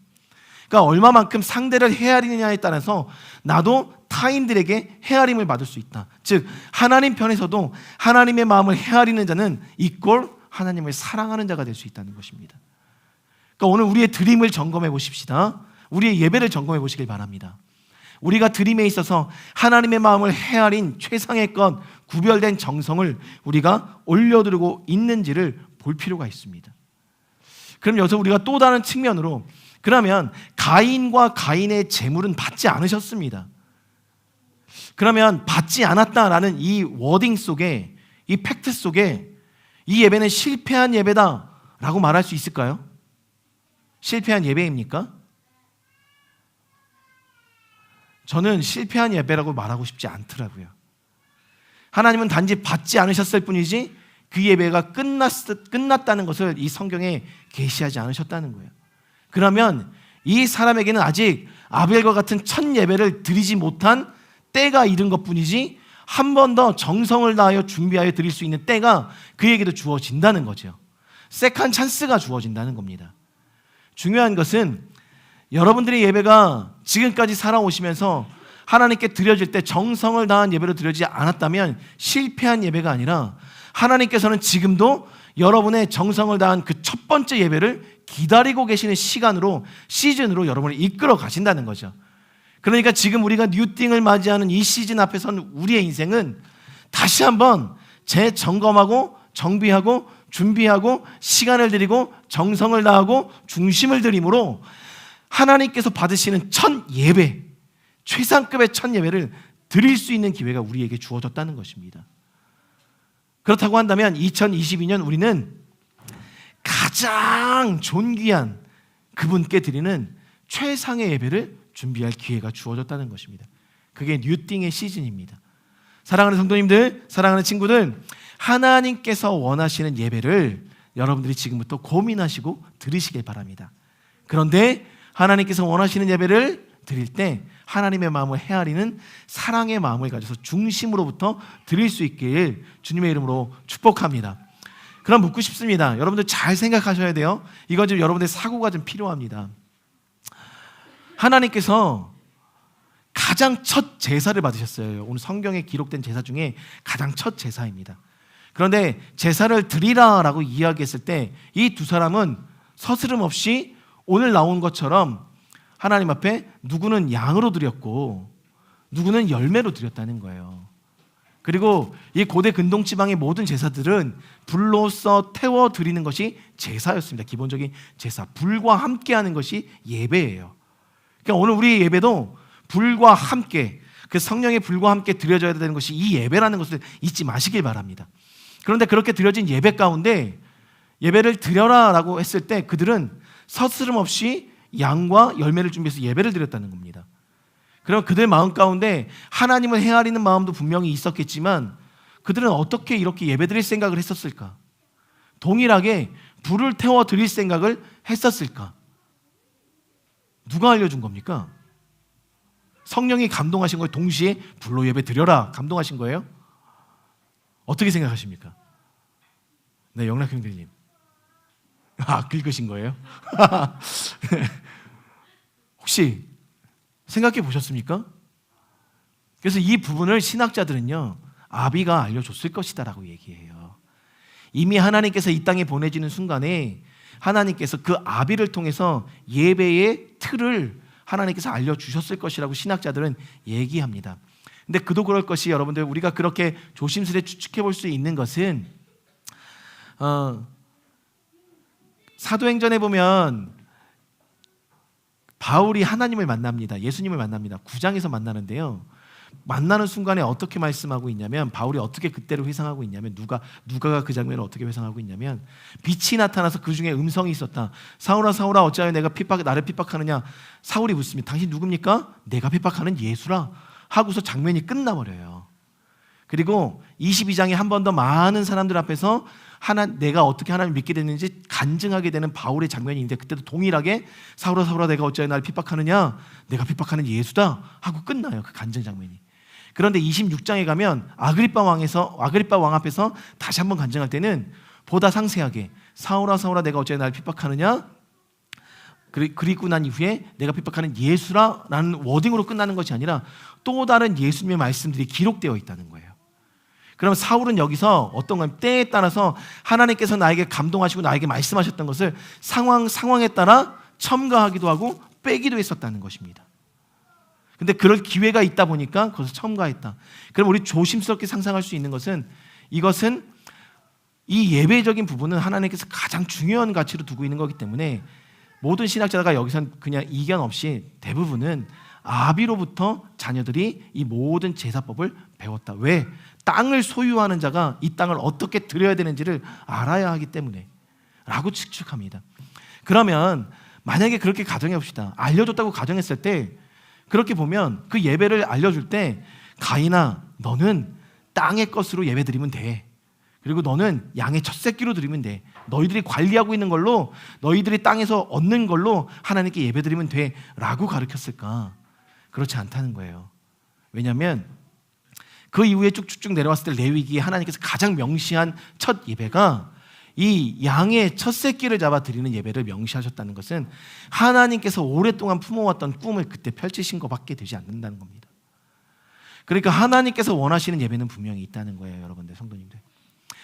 그러니까 얼마만큼 상대를 헤아리느냐에 따라서 나도 타인들에게 헤아림을 받을 수 있다. 즉 하나님 편에서도 하나님의 마음을 헤아리는 자는 이꼴 하나님을 사랑하는 자가 될 수 있다는 것입니다. 그러니까 오늘 우리의 드림을 점검해 보십시다. 우리의 예배를 점검해 보시길 바랍니다. 우리가 드림에 있어서 하나님의 마음을 헤아린 최상의 것, 구별된 정성을 우리가 올려드리고 있는지를 볼 필요가 있습니다. 그럼 여기서 우리가 또 다른 측면으로, 그러면 가인과 가인의 재물은 받지 않으셨습니다. 그러면 받지 않았다라는 이 워딩 속에, 이 팩트 속에 이 예배는 실패한 예배다라고 말할 수 있을까요? 실패한 예배입니까? 저는 실패한 예배라고 말하고 싶지 않더라고요. 하나님은 단지 받지 않으셨을 뿐이지 그 예배가 끝났다는 것을 이 성경에 계시하지 않으셨다는 거예요. 그러면 이 사람에게는 아직 아벨과 같은 첫 예배를 드리지 못한 때가 이른 것뿐이지 한 번 더 정성을 다하여 준비하여 드릴 수 있는 때가 그에게도 주어진다는 거죠. 세컨 찬스가 주어진다는 겁니다. 중요한 것은 여러분들의 예배가 지금까지 살아오시면서 하나님께 드려질 때 정성을 다한 예배로 드려지지 않았다면 실패한 예배가 아니라 하나님께서는 지금도 여러분의 정성을 다한 그 첫 번째 예배를 기다리고 계시는 시즌으로 여러분을 이끌어 가신다는 거죠. 그러니까 지금 우리가 뉴띵을 맞이하는 이 시즌 앞에서는 우리의 인생은 다시 한번 재점검하고 정비하고 준비하고 시간을 들이고 정성을 다하고 중심을 들임으로 하나님께서 받으시는 첫 예배, 최상급의 첫 예배를 드릴 수 있는 기회가 우리에게 주어졌다는 것입니다. 그렇다고 한다면 2022년 우리는 가장 존귀한 그분께 드리는 최상의 예배를 준비할 기회가 주어졌다는 것입니다. 그게 뉴띵의 시즌입니다. 사랑하는 성도님들, 사랑하는 친구들, 하나님께서 원하시는 예배를 여러분들이 지금부터 고민하시고 드리시길 바랍니다. 그런데 하나님께서 원하시는 예배를 드릴 때 하나님의 마음을 헤아리는 사랑의 마음을 가져서 중심으로부터 드릴 수 있길 주님의 이름으로 축복합니다. 그럼 묻고 싶습니다. 여러분들 잘 생각하셔야 돼요. 이건 좀 여러분들의 사고가 좀 필요합니다. 하나님께서 가장 첫 제사를 받으셨어요. 오늘 성경에 기록된 제사 중에 가장 첫 제사입니다. 그런데 제사를 드리라라고 이야기했을 때 이 두 사람은 서스름 없이 오늘 나온 것처럼 하나님 앞에 누구는 양으로 드렸고 누구는 열매로 드렸다는 거예요. 그리고 이 고대 근동지방의 모든 제사들은 불로써 태워 드리는 것이 제사였습니다. 기본적인 제사, 불과 함께하는 것이 예배예요. 그러니까 오늘 우리 예배도 불과 함께, 그 성령의 불과 함께 드려져야 되는 것이 이 예배라는 것을 잊지 마시길 바랍니다. 그런데 그렇게 드려진 예배 가운데 예배를 드려라라고 했을 때 그들은 서스름 없이 양과 열매를 준비해서 예배를 드렸다는 겁니다. 그럼 그들 마음 가운데 하나님을 헤아리는 마음도 분명히 있었겠지만 그들은 어떻게 이렇게 예배드릴 생각을 했었을까? 동일하게 불을 태워 드릴 생각을 했었을까? 누가 알려준 겁니까? 성령이 감동하신 거예요? 동시에 불로 예배 드려라 감동하신 거예요? 어떻게 생각하십니까? 네, 영락 형제님. 긁으신 거예요? 혹시 생각해 보셨습니까? 그래서 이 부분을 신학자들은요, 아비가 알려줬을 것이다 라고 얘기해요. 이미 하나님께서 이 땅에 보내지는 순간에 하나님께서 그 아비를 통해서 예배의 틀을 하나님께서 알려주셨을 것이라고 신학자들은 얘기합니다. 근데 그도 그럴 것이 여러분들 우리가 그렇게 조심스레 추측해 볼 수 있는 것은 사도행전에 보면 바울이 하나님을 만납니다. 예수님을 만납니다. 9장에서 만나는데요. 만나는 순간에 어떻게 말씀하고 있냐면 바울이 어떻게 그때를 회상하고 있냐면 누가가 그 장면을 어떻게 회상하고 있냐면 빛이 나타나서 그 중에 음성이 있었다. 사울아 사울아 어찌하여 나를 핍박하느냐. 사울이 묻습니다. 당신 누굽니까? 내가 핍박하는 예수라 하고서 장면이 끝나버려요. 그리고 22장에 한 번 더 많은 사람들 앞에서 내가 어떻게 하나님을 믿게 됐는지 간증하게 되는 바울의 장면이 있는데 그때도 동일하게 사울아 사울아 내가 어찌하여 나를 핍박하느냐. 내가 핍박하는 예수다 하고 끝나요. 그 간증 장면이. 그런데 26장에 가면 아그리빠 왕 앞에서 다시 한번 간증할 때는 보다 상세하게 사울아 사울아 내가 어찌하여 나를 핍박하느냐. 그리고 난 이후에 내가 핍박하는 예수라라는 워딩으로 끝나는 것이 아니라 또 다른 예수님의 말씀들이 기록되어 있다는 거예요. 그럼 사울은 여기서 어떤 건 때에 따라서 하나님께서 나에게 감동하시고 나에게 말씀하셨던 것을 상황에 따라 첨가하기도 하고 빼기도 했었다는 것입니다. 근데 그럴 기회가 있다 보니까 그것을 첨가했다. 그럼 우리 조심스럽게 상상할 수 있는 것은 이것은 이 예배적인 부분은 하나님께서 가장 중요한 가치로 두고 있는 거기 때문에 모든 신학자가 여기선 그냥 이견 없이 대부분은 아비로부터 자녀들이 이 모든 제사법을 배웠다. 왜? 땅을 소유하는 자가 이 땅을 어떻게 드려야 되는지를 알아야 하기 때문에 라고 추측합니다. 그러면 만약에 그렇게 가정해 봅시다. 알려줬다고 가정했을 때 그렇게 보면 그 예배를 알려줄 때 가인아 너는 땅의 것으로 예배 드리면 돼. 그리고 너는 양의 첫 새끼로 드리면 돼. 너희들이 관리하고 있는 걸로 너희들이 땅에서 얻는 걸로 하나님께 예배 드리면 돼 라고 가르쳤을까? 그렇지 않다는 거예요. 왜냐하면 그 이후에 쭉쭉쭉 내려왔을 때 레위기에 하나님께서 가장 명시한 첫 예배가 이 양의 첫 새끼를 잡아 드리는 예배를 명시하셨다는 것은 하나님께서 오랫동안 품어왔던 꿈을 그때 펼치신 것밖에 되지 않는다는 겁니다. 그러니까 하나님께서 원하시는 예배는 분명히 있다는 거예요, 여러분들, 성도님들.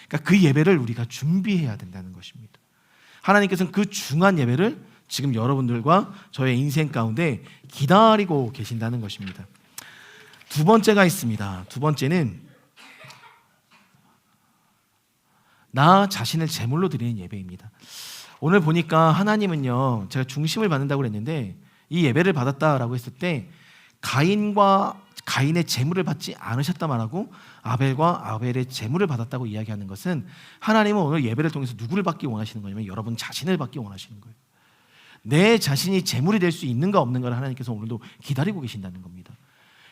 그러니까 그 예배를 우리가 준비해야 된다는 것입니다. 하나님께서는 그 중한 예배를 지금 여러분들과 저의 인생 가운데 기다리고 계신다는 것입니다. 두 번째가 있습니다. 두 번째는 나 자신을 제물로 드리는 예배입니다. 오늘 보니까 하나님은요, 제가 중심을 받는다고 그랬는데 이 예배를 받았다라고 했을 때 가인과 가인의 제물을 받지 않으셨다 말하고 아벨과 아벨의 제물을 받았다고 이야기하는 것은 하나님은 오늘 예배를 통해서 누구를 받기 원하시는 거냐면 여러분 자신을 받기 원하시는 거예요. 내 자신이 제물이 될 수 있는가 없는가를 하나님께서 오늘도 기다리고 계신다는 겁니다.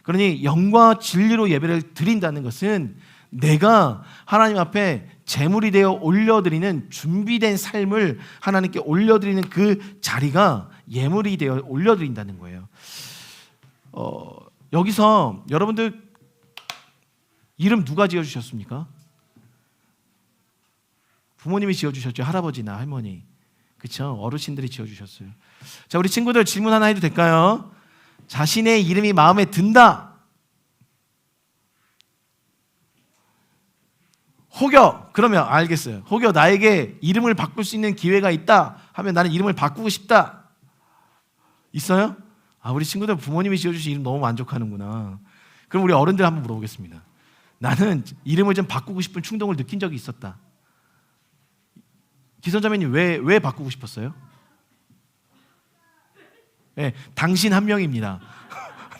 그러니 영과 진리로 예배를 드린다는 것은 내가 하나님 앞에 제물이 되어 올려드리는 준비된 삶을 하나님께 올려드리는 그 자리가 예물이 되어 올려드린다는 거예요. 여기서 여러분들 이름 누가 지어주셨습니까? 부모님이 지어주셨죠. 할아버지나 할머니, 그렇죠? 어르신들이 지어주셨어요. 자, 우리 친구들 질문 하나 해도 될까요? 자신의 이름이 마음에 든다. 혹여, 그러면 알겠어요. 혹여 나에게 이름을 바꿀 수 있는 기회가 있다 하면 나는 이름을 바꾸고 싶다. 있어요? 우리 친구들 부모님이 지어주신 이름 너무 만족하는구나. 그럼 우리 어른들 한번 물어보겠습니다. 나는 이름을 좀 바꾸고 싶은 충동을 느낀 적이 있었다. 기선자매님 왜 바꾸고 싶었어요? 네, 당신 한 명입니다.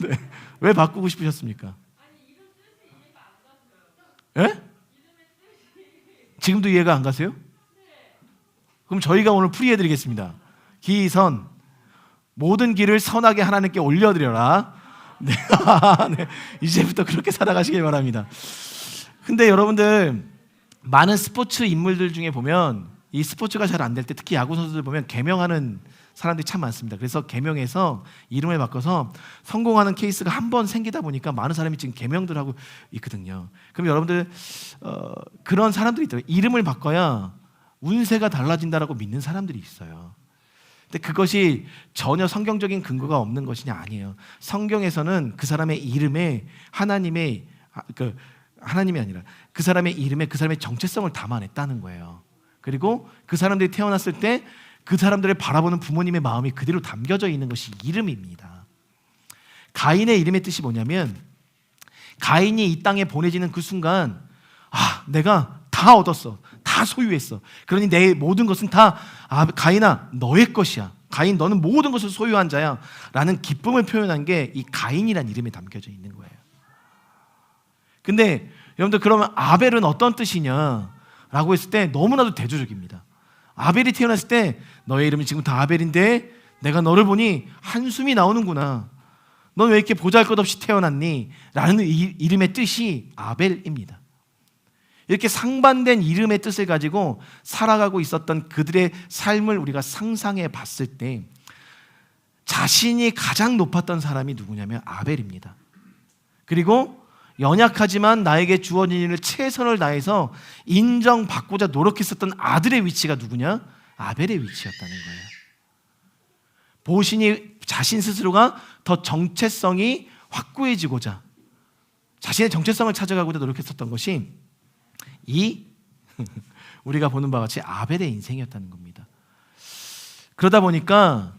네, 왜 바꾸고 싶으셨습니까? 네? 지금도 이해가 안 가세요? 그럼 저희가 오늘 풀이해드리겠습니다. 기선, 모든 길을 선하게 하나님께 올려드려라. 네. 네. 이제부터 그렇게 살아가시길 바랍니다. 근데 여러분들 많은 스포츠 인물들 중에 보면 이 스포츠가 잘 안 될 때 특히 야구 선수들 보면 개명하는 사람들이 참 많습니다. 그래서 개명해서 이름을 바꿔서 성공하는 케이스가 한 번 생기다 보니까 많은 사람이 지금 개명들 하고 있거든요. 그럼 여러분들 그런 사람들이 있더라고요. 이름을 바꿔야 운세가 달라진다라고 믿는 사람들이 있어요. 근데 그것이 전혀 성경적인 근거가 없는 것이 아니에요. 성경에서는 그 사람의 이름에 하나님이 아니라 그 사람의 이름에 그 사람의 정체성을 담아냈다는 거예요. 그리고 그 사람들이 태어났을 때 그 사람들을 바라보는 부모님의 마음이 그대로 담겨져 있는 것이 이름입니다. 가인의 이름의 뜻이 뭐냐면 가인이 이 땅에 보내지는 그 순간 내가 다 얻었어. 다 소유했어. 그러니 내 모든 것은 다 가인아 너의 것이야. 가인 너는 모든 것을 소유한 자야 라는 기쁨을 표현한 게 이 가인이라는 이름에 담겨져 있는 거예요. 근데 여러분들 그러면 아벨은 어떤 뜻이냐 라고 했을 때 너무나도 대조적입니다. 아벨이 태어났을 때 너의 이름이 지금 다 아벨인데 내가 너를 보니 한숨이 나오는구나. 넌 왜 이렇게 보잘것없이 태어났니? 라는 이름의 뜻이 아벨입니다. 이렇게 상반된 이름의 뜻을 가지고 살아가고 있었던 그들의 삶을 우리가 상상해 봤을 때 자신이 가장 높았던 사람이 누구냐면 아벨입니다. 그리고 연약하지만 나에게 주어진 일을 최선을 다해서 인정받고자 노력했었던 아들의 위치가 누구냐? 아벨의 위치였다는 거예요. 보신이 자신 스스로가 더 정체성이 확고해지고자 자신의 정체성을 찾아가고자 노력했었던 것이 우리가 보는 바와 같이 아벨의 인생이었다는 겁니다. 그러다 보니까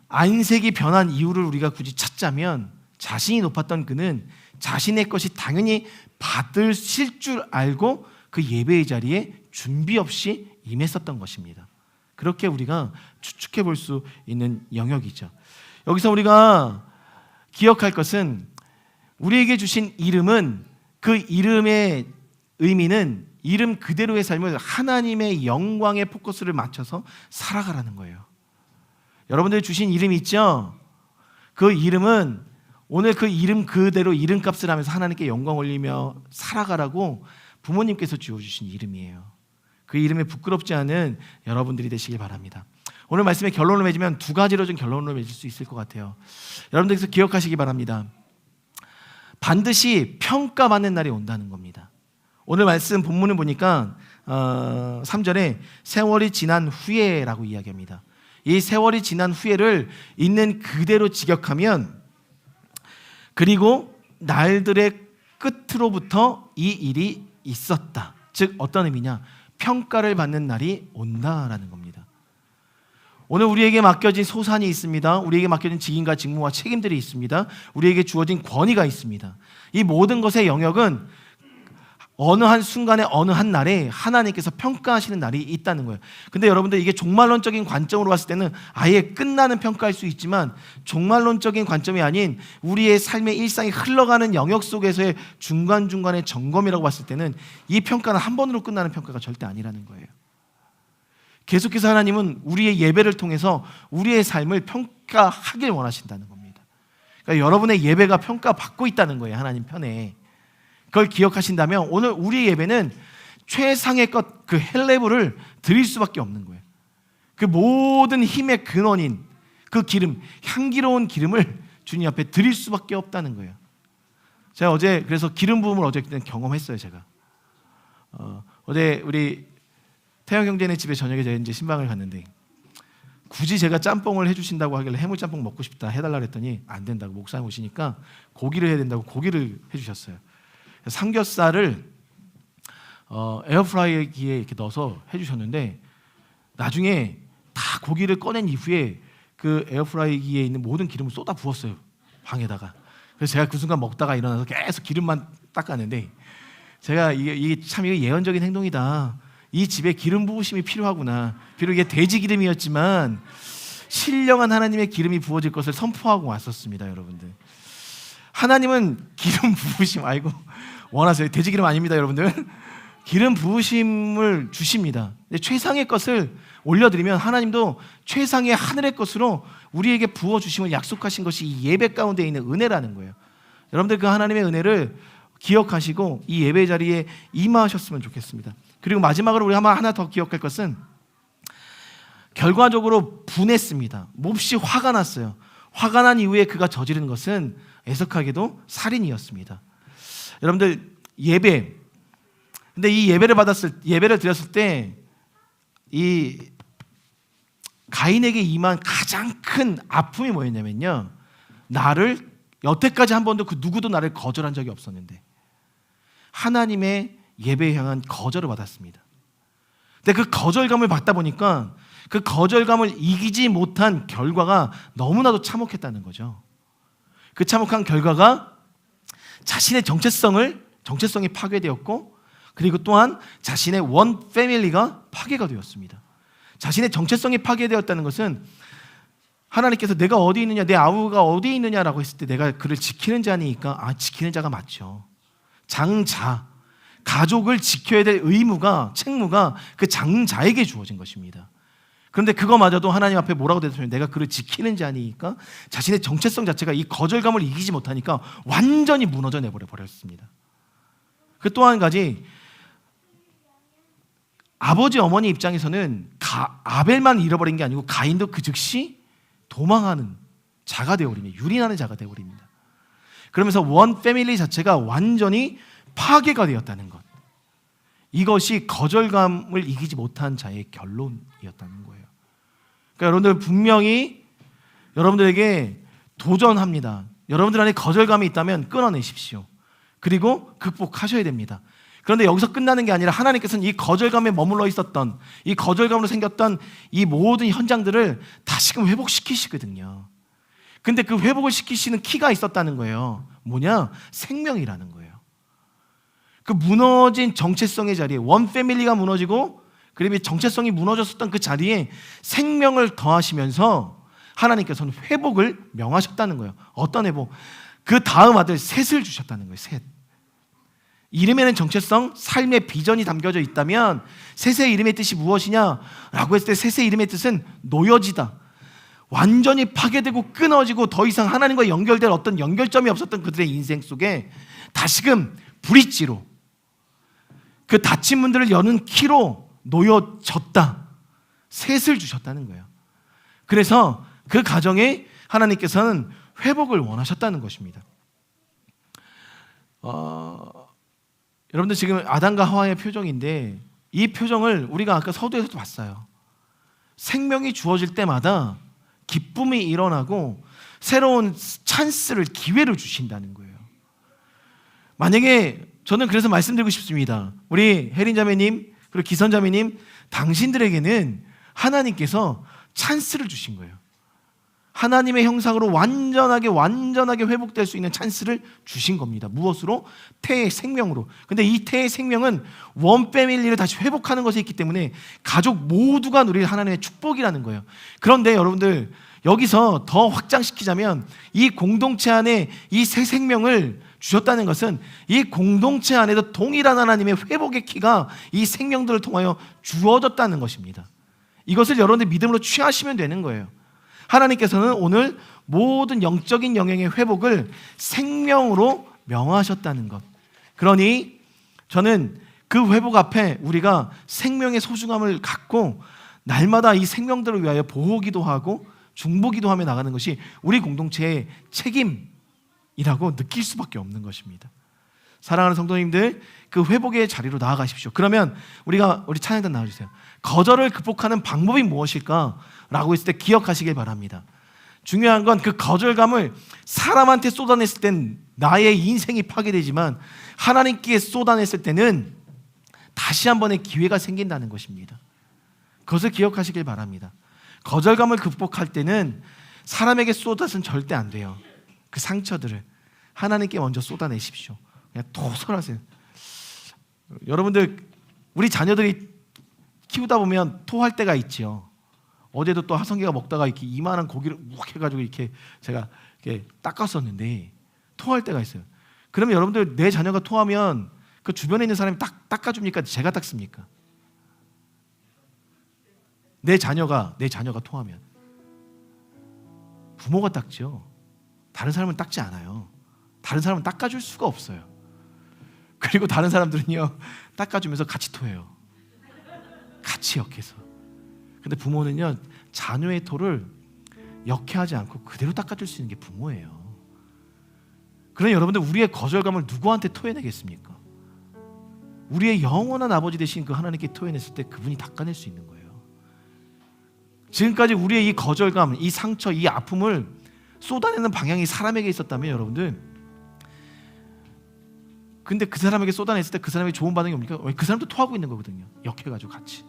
안색이 변한 이유를 우리가 굳이 찾자면 자신이 높았던 그는 자신의 것이 당연히 받으실 줄 알고 그 예배의 자리에 준비 없이 임했었던 것입니다. 그렇게 우리가 추측해 볼 수 있는 영역이죠. 여기서 우리가 기억할 것은 우리에게 주신 이름은 그 이름의 의미는 이름 그대로의 삶을 하나님의 영광에 포커스를 맞춰서 살아가라는 거예요. 여러분들 주신 이름이 있죠? 그 이름은 오늘 그 이름 그대로 이름값을 하면서 하나님께 영광 올리며 살아가라고 부모님께서 지어주신 이름이에요. 그 이름에 부끄럽지 않은 여러분들이 되시길 바랍니다. 오늘 말씀의 결론을 맺으면 두 가지로 좀 결론을 맺을 수 있을 것 같아요. 여러분들께서 기억하시기 바랍니다. 반드시 평가받는 날이 온다는 겁니다. 오늘 말씀 본문을 보니까 3절에 세월이 지난 후에라고 이야기합니다. 이 세월이 지난 후에를 있는 그대로 직역하면 그리고 날들의 끝으로부터 이 일이 있었다. 즉 어떤 의미냐? 평가를 받는 날이 온다라는 겁니다. 오늘 우리에게 맡겨진 소산이 있습니다. 우리에게 맡겨진 직임과 직무와 책임들이 있습니다. 우리에게 주어진 권위가 있습니다. 이 모든 것의 영역은 어느 한 순간에 어느 한 날에 하나님께서 평가하시는 날이 있다는 거예요. 근데 여러분들 이게 종말론적인 관점으로 봤을 때는 아예 끝나는 평가일 수 있지만 종말론적인 관점이 아닌 우리의 삶의 일상이 흘러가는 영역 속에서의 중간중간의 점검이라고 봤을 때는 이 평가는 한 번으로 끝나는 평가가 절대 아니라는 거예요. 계속해서 하나님은 우리의 예배를 통해서 우리의 삶을 평가하길 원하신다는 겁니다. 그러니까 여러분의 예배가 평가받고 있다는 거예요. 하나님 편에. 그걸 기억하신다면 오늘 우리의 예배는 최상의 것, 그 헬레브를 드릴 수밖에 없는 거예요. 그 모든 힘의 근원인 그 기름, 향기로운 기름을 주님 앞에 드릴 수밖에 없다는 거예요. 제가 어제 그래서 기름 부음을 어제 경험했어요. 제가 어제 우리 태영 형제네 집에 저녁에 제가 이제 신방을 갔는데 굳이 제가 짬뽕을 해주신다고 하길래 해물짬뽕 먹고 싶다 해달라 그랬더니 안 된다고, 목사님 오시니까 고기를 해야 된다고 고기를 해주셨어요. 삼겹살을 에어프라이기에 이렇게 넣어서 해주셨는데 나중에 다 고기를 꺼낸 이후에 그 에어프라이기에 있는 모든 기름을 쏟아 부었어요, 방에다가. 그래서 제가 그 순간 먹다가 일어나서 계속 기름만 닦았는데 제가 이게 참 이게 예언적인 행동이다. 이 집에 기름 부으심이 필요하구나. 비록 이게 돼지 기름이었지만 신령한 하나님의 기름이 부어질 것을 선포하고 왔었습니다, 여러분들. 하나님은 기름 부으심 알고 원하세요. 돼지 기름 아닙니다, 여러분들. 기름 부으심을 주십니다. 최상의 것을 올려드리면 하나님도 최상의 하늘의 것으로 우리에게 부어주심을 약속하신 것이 이 예배 가운데 있는 은혜라는 거예요. 여러분들 그 하나님의 은혜를 기억하시고 이 예배 자리에 임하셨으면 좋겠습니다. 그리고 마지막으로 우리 하나 더 기억할 것은 결과적으로 분했습니다. 몹시 화가 났어요. 화가 난 이후에 그가 저지른 것은 애석하게도 살인이었습니다. 여러분들 예배, 근데 이 예배를 드렸을 때 이 가인에게 임한 가장 큰 아픔이 뭐였냐면요, 나를 여태까지 한 번도 그 누구도 나를 거절한 적이 없었는데 하나님의 예배에 향한 거절을 받았습니다. 근데 그 거절감을 받다 보니까 그 거절감을 이기지 못한 결과가 너무나도 참혹했다는 거죠. 그 참혹한 결과가 자신의 정체성이 파괴되었고, 그리고 또한 자신의 원 패밀리가 파괴가 되었습니다. 자신의 정체성이 파괴되었다는 것은 하나님께서 내가 어디 있느냐, 내 아우가 어디 있느냐라고 했을 때 내가 그를 지키는 자니까 지키는 자가 맞죠. 장자, 가족을 지켜야 될 책무가 그 장자에게 주어진 것입니다. 그런데 그거마저도 하나님 앞에 뭐라고 대답하면 내가 그를 지키는 자니까 자신의 정체성 자체가 이 거절감을 이기지 못하니까 완전히 무너져 내버려 버렸습니다. 그 또 한 가지, 아버지 어머니 입장에서는 아벨만 잃어버린 게 아니고 가인도 그 즉시 도망하는 자가 되어버립니다. 유린하는 자가 되어버립니다. 그러면서 원 패밀리 자체가 완전히 파괴가 되었다는 것, 이것이 거절감을 이기지 못한 자의 결론이었다는 거예요. 그러니까 여러분들 분명히 여러분들에게 도전합니다. 여러분들 안에 거절감이 있다면 끊어내십시오. 그리고 극복하셔야 됩니다. 그런데 여기서 끝나는 게 아니라 하나님께서는 이 거절감에 머물러 있었던, 이 거절감으로 생겼던 이 모든 현장들을 다시금 회복시키시거든요. 근데 그 회복을 시키시는 키가 있었다는 거예요. 뭐냐? 생명이라는 거예요. 그 무너진 정체성의 자리에, 원 패밀리가 무너지고 그리고 정체성이 무너졌었던 그 자리에 생명을 더하시면서 하나님께서는 회복을 명하셨다는 거예요. 어떤 회복? 그 다음 아들 셋을 주셨다는 거예요. 셋. 이름에는 정체성, 삶의 비전이 담겨져 있다면 셋의 이름의 뜻이 무엇이냐라고 했을 때 셋의 이름의 뜻은 놓여지다. 완전히 파괴되고 끊어지고 더 이상 하나님과 연결될 어떤 연결점이 없었던 그들의 인생 속에 다시금 브릿지로, 그 닫힌 문들을 여는 키로 놓여졌다. 셋을 주셨다는 거예요. 그래서 그 가정에 하나님께서는 회복을 원하셨다는 것입니다. 여러분들 지금 아담과 하와의 표정인데 이 표정을 우리가 아까 서두에서도 봤어요. 생명이 주어질 때마다 기쁨이 일어나고 새로운 찬스를, 기회를 주신다는 거예요. 만약에 저는 그래서 말씀드리고 싶습니다. 우리 혜린 자매님 그리고 기선 자매님, 당신들에게는 하나님께서 찬스를 주신 거예요. 하나님의 형상으로 완전하게 회복될 수 있는 찬스를 주신 겁니다. 무엇으로? 태의 생명으로. 근데 이 태의 생명은 원 패밀리를 다시 회복하는 것에 있기 때문에 가족 모두가 누릴 하나님의 축복이라는 거예요. 그런데 여러분들 여기서 더 확장시키자면 이 공동체 안에 이 새 생명을 주셨다는 것은 이 공동체 안에도 동일한 하나님의 회복의 키가 이 생명들을 통하여 주어졌다는 것입니다. 이것을 여러분들 믿음으로 취하시면 되는 거예요. 하나님께서는 오늘 모든 영적인 영역의 회복을 생명으로 명하셨다는 것. 그러니 저는 그 회복 앞에 우리가 생명의 소중함을 갖고 날마다 이 생명들을 위하여 보호기도 하고 중보기도 하며 나가는 것이 우리 공동체의 책임이라고 느낄 수밖에 없는 것입니다. 사랑하는 성도님들, 그 회복의 자리로 나아가십시오. 그러면 우리 찬양단 나와주세요. 거절을 극복하는 방법이 무엇일까? 라고 했을 때 기억하시길 바랍니다. 중요한 건 그 거절감을 사람한테 쏟아냈을 땐 나의 인생이 파괴되지만 하나님께 쏟아냈을 때는 다시 한 번의 기회가 생긴다는 것입니다. 그것을 기억하시길 바랍니다. 거절감을 극복할 때는 사람에게 쏟아서는 절대 안 돼요. 그 상처들을 하나님께 먼저 쏟아내십시오. 그냥 토설하세요. 여러분들 우리 자녀들이 키우다 보면 토할 때가 있죠. 어제도 또 하성기가 먹다가 이렇게 이만한 고기를 묵 해가지고 이렇게 제가 이렇게 닦았었는데 토할 때가 있어요. 그러면 여러분들 내 자녀가 토하면 그 주변에 있는 사람이 닦아줍니까? 제가 닦습니까? 내 자녀가 토하면 부모가 닦죠. 다른 사람은 닦지 않아요. 다른 사람은 닦아줄 수가 없어요. 그리고 다른 사람들은요 닦아주면서 같이 토해요. 같이 역해서. 근데 부모는요 자녀의 토를 역해하지 않고 그대로 닦아줄 수 있는 게 부모예요. 그러니 여러분들 우리의 거절감을 누구한테 토해내겠습니까? 우리의 영원한 아버지 되신 그 하나님께 토해냈을 때 그분이 닦아낼 수 있는 거예요. 지금까지 우리의 이 거절감, 이 상처, 이 아픔을 쏟아내는 방향이 사람에게 있었다면 여러분들, 근데 그 사람에게 쏟아냈을 때 그 사람에게 좋은 반응이 옵니까? 그 사람도 토하고 있는 거거든요. 역해가지고 같이.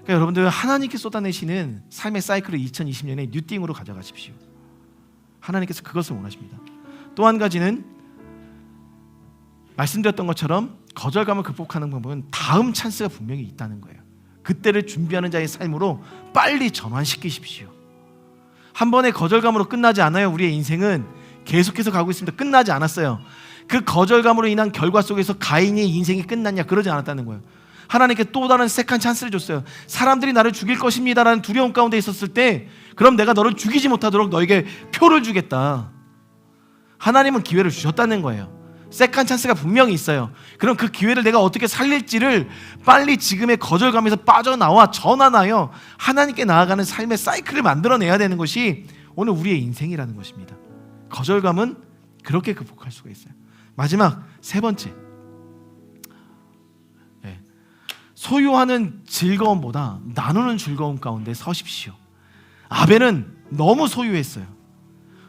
그러니까 여러분들 하나님께 쏟아내시는 삶의 사이클을 2020년에 뉴띵으로 가져가십시오. 하나님께서 그것을 원하십니다. 또 한 가지는 말씀드렸던 것처럼 거절감을 극복하는 방법은 다음 찬스가 분명히 있다는 거예요. 그때를 준비하는 자의 삶으로 빨리 전환시키십시오. 한 번의 거절감으로 끝나지 않아요. 우리의 인생은 계속해서 가고 있습니다. 끝나지 않았어요. 그 거절감으로 인한 결과 속에서 가인의 인생이 끝났냐? 그러지 않았다는 거예요. 하나님께 또 다른 세컨 찬스를 줬어요. 사람들이 나를 죽일 것입니다라는 두려움 가운데 있었을 때 그럼 내가 너를 죽이지 못하도록 너에게 표를 주겠다. 하나님은 기회를 주셨다는 거예요. 세컨 찬스가 분명히 있어요. 그럼 그 기회를 내가 어떻게 살릴지를 빨리 지금의 거절감에서 빠져나와 전환하여 하나님께 나아가는 삶의 사이클을 만들어내야 되는 것이 오늘 우리의 인생이라는 것입니다. 거절감은 그렇게 극복할 수가 있어요. 마지막 세 번째, 소유하는 즐거움보다 나누는 즐거움 가운데 서십시오. 아벨은 너무 소유했어요.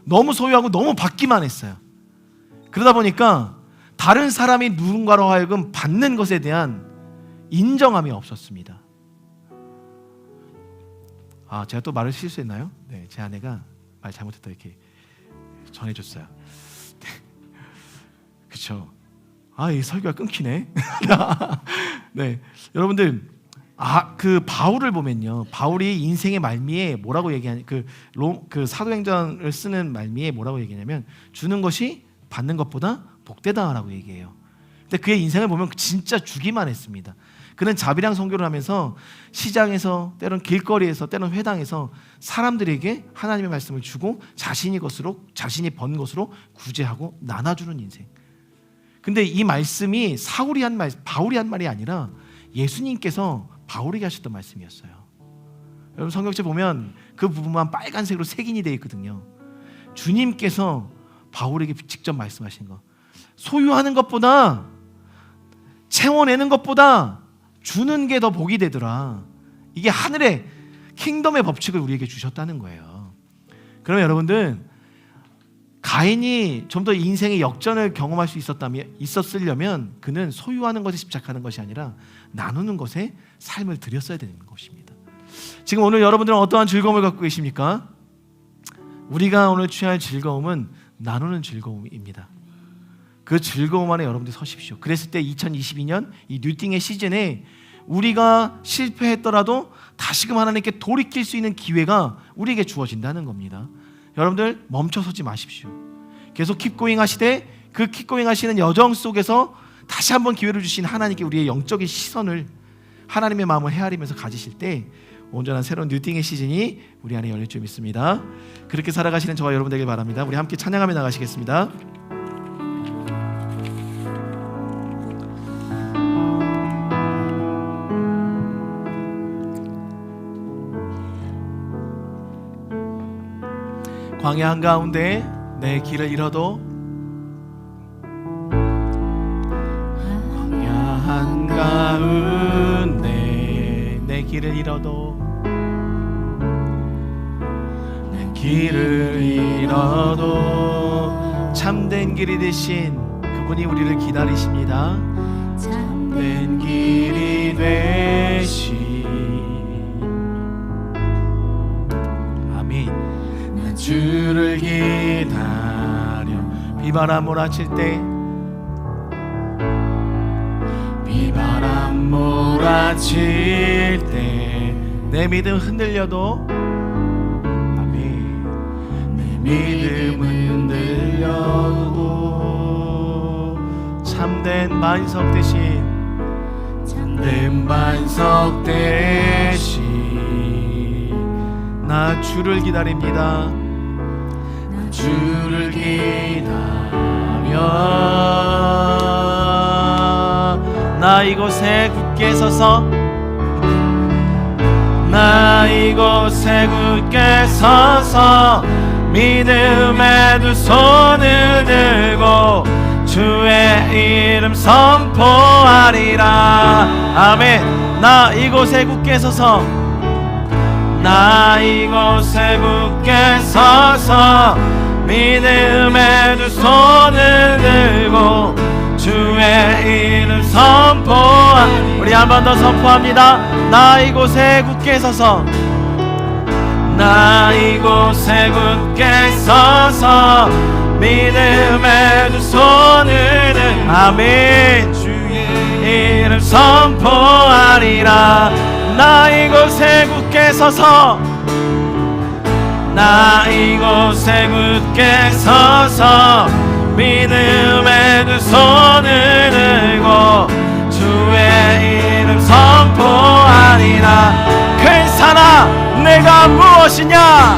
너무 소유하고 너무 받기만 했어요. 그러다 보니까 다른 사람이 누군가로 하여금 받는 것에 대한 인정함이 없었습니다. 제가 또 말을 실수했나요? 네, 제 아내가 말 잘못했다 이렇게 전해줬어요. 그렇죠. 이 설교가 끊기네. 네, 여러분들 그 바울을 보면요, 바울이 인생의 말미에 뭐라고 얘기하냐, 그 사도행전을 쓰는 말미에 뭐라고 얘기하냐면 주는 것이 받는 것보다 복되다라고 얘기해요. 근데 그의 인생을 보면 진짜 주기만 했습니다. 그는 자비랑 선교를 하면서 시장에서, 때론 길거리에서, 때론 회당에서 사람들에게 하나님의 말씀을 주고 자신이 번 것으로 구제하고 나눠주는 인생. 근데 이 말씀이 바울이 한 말이 아니라 예수님께서 바울에게 하셨던 말씀이었어요. 여러분 성경책 보면 그 부분만 빨간색으로 색인이 되어 있거든요. 주님께서 바울에게 직접 말씀하신 거, 소유하는 것보다 채워내는 것보다 주는 게 더 복이 되더라. 이게 하늘의 킹덤의 법칙을 우리에게 주셨다는 거예요. 그러면 여러분들 가인이 좀 더 인생의 역전을 경험할 수 있었으려면 그는 소유하는 것에 집착하는 것이 아니라 나누는 것에 삶을 들였어야 되는 것입니다. 지금 오늘 여러분들은 어떠한 즐거움을 갖고 계십니까? 우리가 오늘 취할 즐거움은 나누는 즐거움입니다. 그 즐거움 안에 여러분들 서십시오. 그랬을 때 2022년 이 뉴팅의 시즌에 우리가 실패했더라도 다시금 하나님께 돌이킬 수 있는 기회가 우리에게 주어진다는 겁니다. 여러분들 멈춰서지 마십시오. 계속 킵고잉 하시되 그 킵고잉 하시는 여정 속에서 다시 한번 기회를 주신 하나님께 우리의 영적인 시선을 하나님의 마음을 헤아리면서 가지실 때 온전한 새로운 뉴팅의 시즌이 우리 안에 열릴 줄 믿습니다. 그렇게 살아가시는 저와 여러분 되길 바랍니다. 우리 함께 찬양하며 나가시겠습니다. 광야 한가운데 내 길을 잃어도 광야 한가운데 내 길을 잃어도 내 길을 잃어도 참된 길이 되신 그분이 우리를 기다리십니다. 참된 길이 되신 주를 기다려 비바람 몰아칠 때 비바람 몰아칠 때 내 믿음 흔들려도 아멘 내 믿음 흔들려도 참된 반석 대신 참된 반석 대신 나 주를 기다립니다. 주를 기다려 나 이곳에 굳게 서서 나 이곳에 굳게 서서 믿음의 두 손을 들고 주의 이름 선포하리라. 아멘. 나 이곳에 굳게 서서 나 이곳에 굳게 서서 믿음의 두 손을 들고 주의 이름 선포한 우리 한 번 더 선포합니다. 나 이곳에 굳게 서서 나 이곳에 굳게 서서 믿음의 두 손을 들고 아멘 주의 이름 선포하리라. 나 이곳에 굳게 서서 나 이곳에 굳게 서서 믿음의 두 손을 들고 주의 이름 선포하리라. 큰 산아 내가 무엇이냐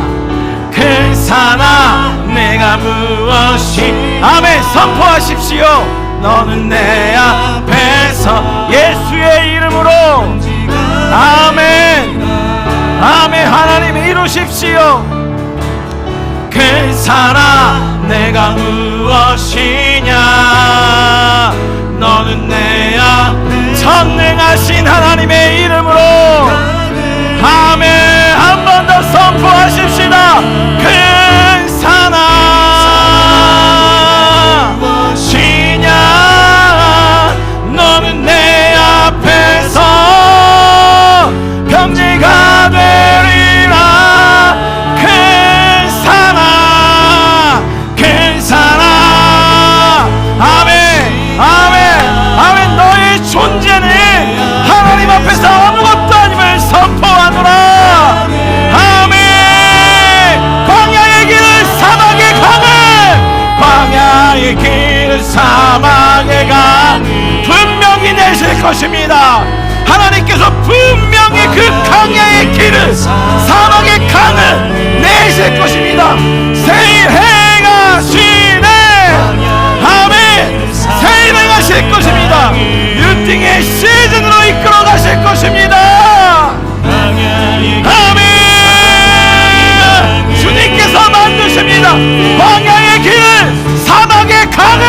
큰 산아 내가 무엇이 아멘 선포하십시오. 너는 내 앞에서 예수의 이름으로 아멘 아멘 하나님 이루십시오. 큰 산아 내가 무엇이냐 너는 내 앞 전능하신 하나님의 이름으로 아멘 한 번 더 선포하십시다. 큰 산아 무엇이냐 너는 내 앞에서 평지가 되리라. 큰 산아 큰 산아 아멘 아멘 아멘 너의 존재는 하나님 앞에서 아무것도 아님을 선포하노라. 아멘 광야의 길을 사막의 강을 광야의 길을 사막의 강 분명히 내실 것입니다. 하나님께서 분명히 그 광야의 길을 사막의 강을 내실 것입니다. 새 행하시네 아멘 새 행하실 것입니다. 뉴팅의 시즌으로 이끌어 가실 것입니다. 아멘 주님께서 만드십니다. 광야의 길을 사막의 강을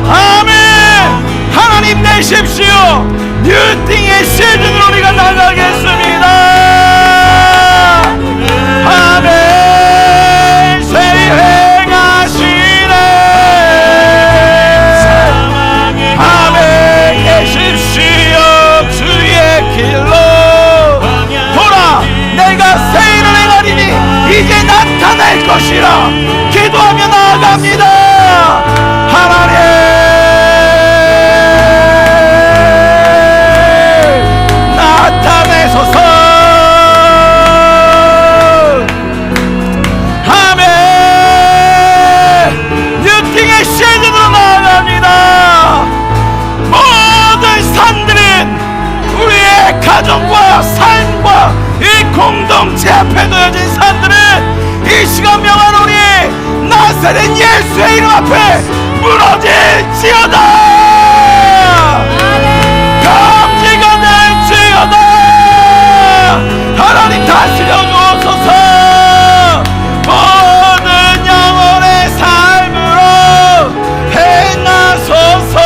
아멘 하나님 내십시오. 뉴팅의 시즌으로 우리가 나가겠습니다. 아멘 새 삶과 이 공동체 앞에 놓여진 사람들은 이 시간 명하노니 나사렛 예수의 이름 앞에 무너질지어다. 감지가 될지어다. 하나님 다스려 주옵소서. 모든 영혼의 삶으로 행하소서.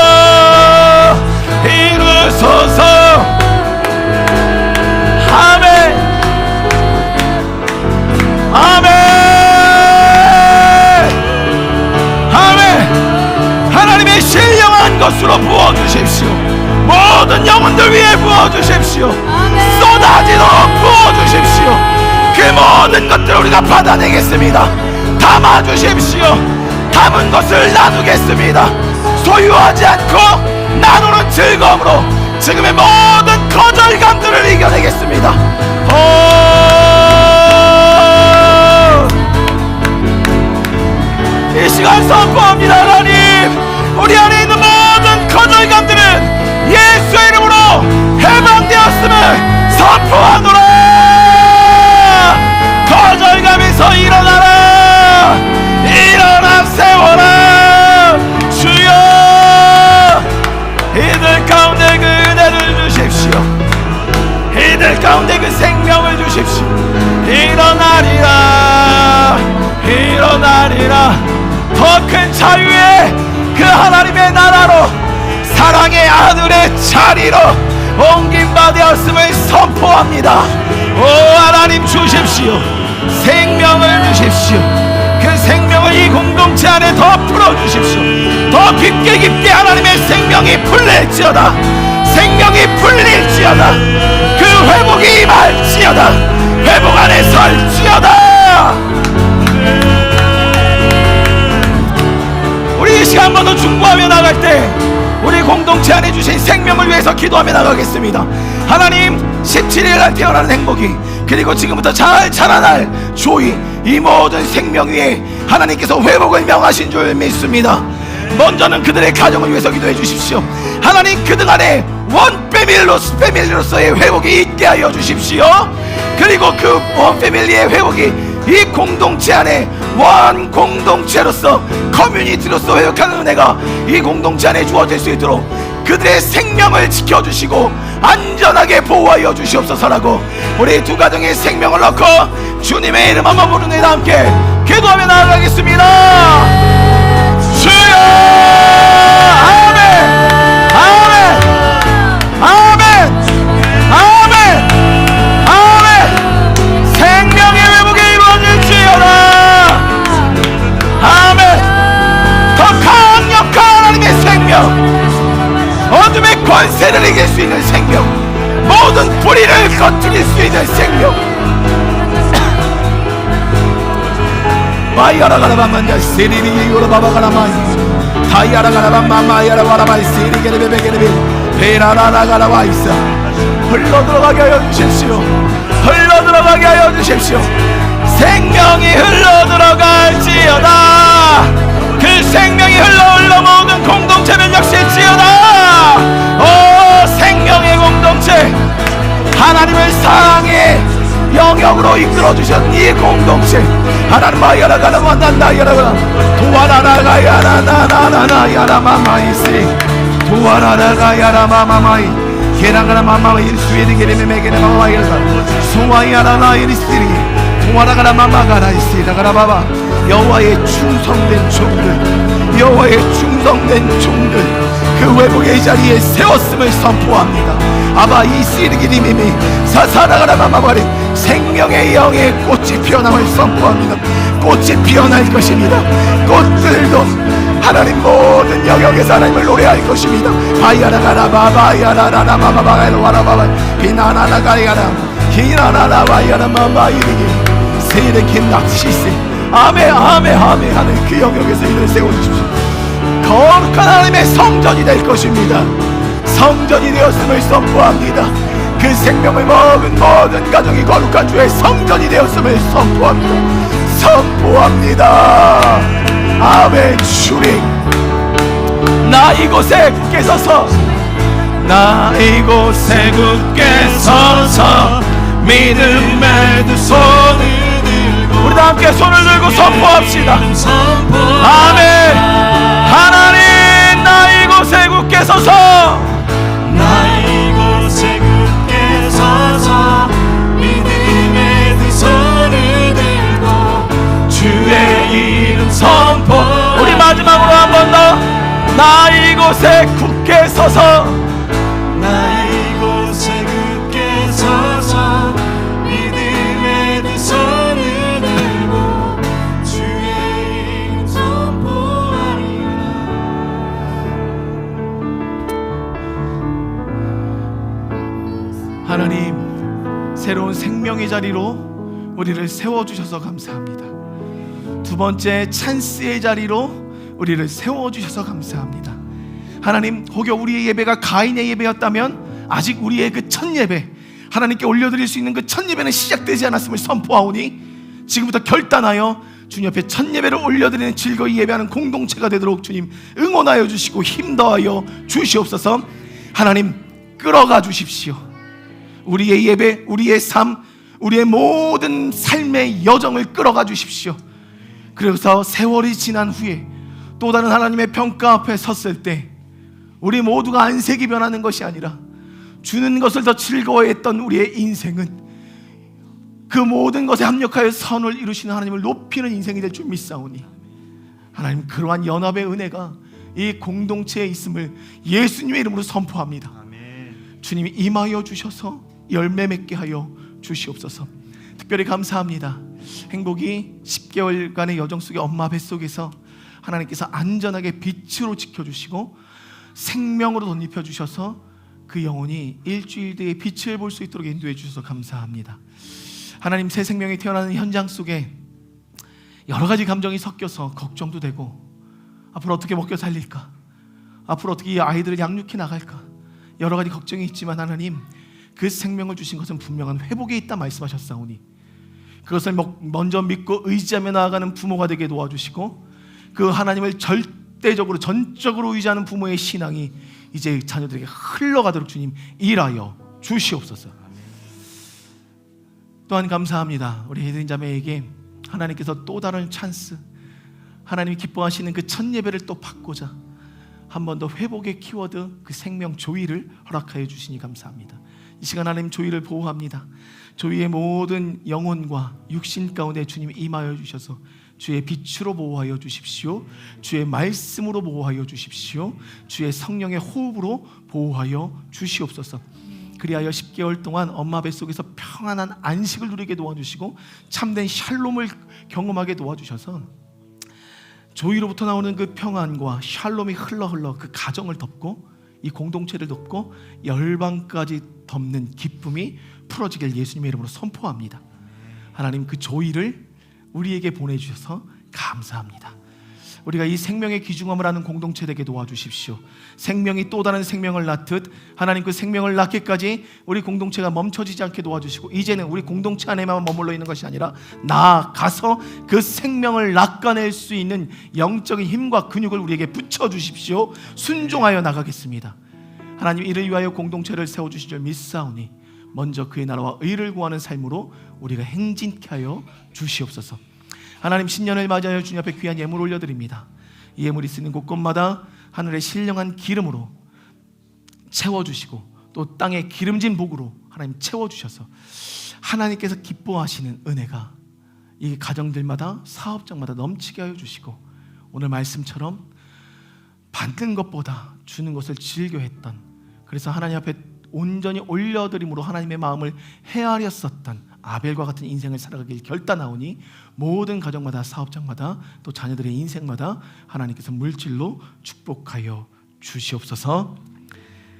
이루소서. 아멘. 아멘. 아멘. 하나님의 신령한 것으로 부어주십시오. 모든 영혼들 위해 부어주십시오. 쏟아지도록 부어주십시오. 그 모든 것들을 우리가 받아내겠습니다. 담아주십시오. 담은 것을 나누겠습니다. 소유하지 않고 나누는 즐거움으로 지금의 모든 거절감들을 이겨내겠습니다. 이 시간 선포합니다. 하나님, 우리 안에 있는 모든 거절감들은 예수의 이름으로 해방되었음을 선포하노라. 거절감에서 일어나라. 일어나 세워라. 주여, 이들 가운데 그 은혜를 주십시오. 이들 가운데 그 생명을 주십시오. 일어나리라. 일어나리라. 더 큰 자유의 그 하나님의 나라로, 사랑의 아들의 자리로 옮김바 되었음을 선포합니다. 오 하나님 주십시오. 생명을 주십시오. 그 생명을 이 공동체 안에 더 풀어주십시오. 더 깊게 깊게 하나님의 생명이 풀릴지어다. 생명이 풀릴지어다. 그 회복이 임할지어다. 회복 안에 설지어다. 우리 이 시간 한번 더 중보하며 나갈 때 우리 공동체 안에 주신 생명을 위해서 기도하며 나가겠습니다. 하나님, 17일 날 태어나는 행복이, 그리고 지금부터 잘 자라날 조이, 이 모든 생명 위에 하나님께서 회복을 명하신 줄 믿습니다. 먼저는 그들의 가정을 위해서 기도해 주십시오. 하나님, 그들 안에 원 패밀리로서의 회복이 있게 하여 주십시오. 그리고 그 원 패밀리의 회복이 이 공동체 안에 원 공동체로서, 커뮤니티로서 회복하는 은혜가 이 공동체 안에 주어질 수 있도록 그들의 생명을 지켜주시고 안전하게 보호하여 주시옵소서라고 우리 두 가정의 생명을 넣고 주님의 이름 한번 부르는 함께 기도하며 나아가겠습니다. 주여. 아멘. 아멘. 아멘. 아멘. 아멘. 생명의 회복이 이루어질지어다. 아멘. 더 강력한 하나님의 생명, 어둠의 권세를 이길 수 있는 생명, 모든 뿌리를 거두릴 수 있는 생명. 마이야라가라바만자 시리리요라바바가라마이 다이야라가라바마마야라바라바이 시리게레베베게레베 베라라라가라바이사. 흘러들어가게 하여 주십시오. 흘러들어가게 하여 주십시오. 생명이 흘러들어갈지어다. 그 생명이 흘러 모든 공동체를 역실지어다. 오 생명의 공동체, 하나님을 사랑의 영역으로 이끌어주신 이 공동체, 하나님 마야라가라 만난다야라가 도와라라가야라나나나나 야라마마이시 도와라라가야라마마마이 게라가라마마이 일수이리게레메메게레마마이라가 소와야라나 이리스리기 도와라가라마마가라이시 라가라바바. 여호와의 충성된 종들, 여호와의 충성된 종들, 그 회복의 자리에 세웠음을 선포합니다. 아바 이시르기리미미 사사라가라마마바리 생명의 영의 꽃이 피어남을 선포합니다. 꽃이 피어날 것입니다. 꽃들도 하나님 모든 영역에서 하나님을 노래할 것입니다. 바야라가라바바야라라마마바가라와라바바 비나나나가야라 기나나나바야라마마이리기 세이르킨 낚시세. 아멘 아멘 아멘. 하나님 그 영역에서 이를 세워주십시오. 거룩한 하나님의 성전이 될 것입니다. 성전이 되었음을 선포합니다. 그 생명을 먹은 모든 가정이 거룩한 주의 성전이 되었음을 선포합니다. 선포합니다. 아멘. 주님, 나 이곳에 굳게 서서 나 이곳에 굳게 서서 믿음의 두 손을 들고 우리 다 함께 손을 들고 선포합시다. 아멘. 하나님 나 이곳에 굳게 서서 나 이곳에 굳게 서서 믿음의 두 손을 들고 주의 이름 선포. 우리 마지막으로 한 번 더. 나 이곳에 굳게 서서 나 이곳에 굳게 서서 믿음의 두 손을 들고 주의 이름 선포하리라. 하나님 새로운 생명의 자리로 우리를 세워주셔서 감사합니다. 두 번째 찬스의 자리로 우리를 세워주셔서 감사합니다. 하나님 혹여 우리의 예배가 가인의 예배였다면 아직 우리의 그 첫 예배 하나님께 올려드릴 수 있는 그 첫 예배는 시작되지 않았음을 선포하오니 지금부터 결단하여 주님 옆에 첫 예배를 올려드리는 즐거이 예배하는 공동체가 되도록 주님 응원하여 주시고 힘더하여 주시옵소서. 하나님 끌어가 주십시오. 우리의 예배, 우리의 삶, 우리의 모든 삶의 여정을 끌어가 주십시오. 그래서 세월이 지난 후에 또 다른 하나님의 평가 앞에 섰을 때 우리 모두가 안색이 변하는 것이 아니라 주는 것을 더 즐거워했던 우리의 인생은 그 모든 것에 합력하여 선을 이루시는 하나님을 높이는 인생이 될 줄 믿사오니 하나님 그러한 연합의 은혜가 이 공동체에 있음을 예수님의 이름으로 선포합니다. 주님이 임하여 주셔서 열매 맺게 하여 주시옵소서. 특별히 감사합니다. 행복이 10개월간의 여정 속에 엄마 뱃속에서 하나님께서 안전하게 빛으로 지켜주시고 생명으로 덧입혀 주셔서 그 영혼이 일주일 뒤에 빛을 볼 수 있도록 인도해 주셔서 감사합니다. 하나님 새 생명이 태어나는 현장 속에 여러 가지 감정이 섞여서 걱정도 되고 앞으로 어떻게 먹여 살릴까, 앞으로 어떻게 이 아이들을 양육해 나갈까 여러 가지 걱정이 있지만 하나님 그 생명을 주신 것은 분명한 회복에 있다 말씀하셨사오니 그것을 먼저 믿고 의지하며 나아가는 부모가 되게 도와주시고 그 하나님을 절대적으로 전적으로 의지하는 부모의 신앙이 이제 자녀들에게 흘러가도록 주님 일하여 주시옵소서. 또한 감사합니다. 우리 헤드린 자매에게 하나님께서 또 다른 찬스, 하나님이 기뻐하시는 그 첫 예배를 또 받고자 한 번 더 회복의 키워드 그 생명 조이를 허락하여 주시니 감사합니다. 이 시간 하나님 조이를 보호합니다. 조이의 모든 영혼과 육신 가운데 주님이 임하여 주셔서 주의 빛으로 보호하여 주십시오. 주의 말씀으로 보호하여 주십시오. 주의 성령의 호흡으로 보호하여 주시옵소서. 그리하여 10개월 동안 엄마 뱃속에서 평안한 안식을 누리게 도와주시고 참된 샬롬을 경험하게 도와주셔서 조이로부터 나오는 그 평안과 샬롬이 흘러 그 가정을 덮고 이 공동체를 덮고 열방까지 덮는 기쁨이 풀어지길 예수님의 이름으로 선포합니다. 하나님 그 조이를 우리에게 보내주셔서 감사합니다. 우리가 이 생명의 귀중함을 아는 공동체 되게 도와주십시오. 생명이 또 다른 생명을 낳듯 하나님 그 생명을 낳기까지 우리 공동체가 멈춰지지 않게 도와주시고 이제는 우리 공동체 안에만 머물러 있는 것이 아니라 나아가서 그 생명을 낚아낼 수 있는 영적인 힘과 근육을 우리에게 붙여주십시오. 순종하여 나가겠습니다. 하나님 이를 위하여 공동체를 세워주실 줄 믿사오니 먼저 그의 나라와 의를 구하는 삶으로 우리가 행진케 하여 주시옵소서. 하나님 신년을 맞이하여 주님 앞에 귀한 예물 올려드립니다. 이 예물이 쓰는 곳곳마다 하늘의 신령한 기름으로 채워주시고 또 땅의 기름진 복으로 하나님 채워주셔서 하나님께서 기뻐하시는 은혜가 이 가정들마다 사업장마다 넘치게 하여 주시고 오늘 말씀처럼 받는 것보다 주는 것을 즐겨했던 그래서 하나님 앞에 온전히 올려드림으로 하나님의 마음을 헤아렸었던 아벨과 같은 인생을 살아가길 결단하오니 모든 가정마다 사업장마다 또 자녀들의 인생마다 하나님께서 물질로 축복하여 주시옵소서.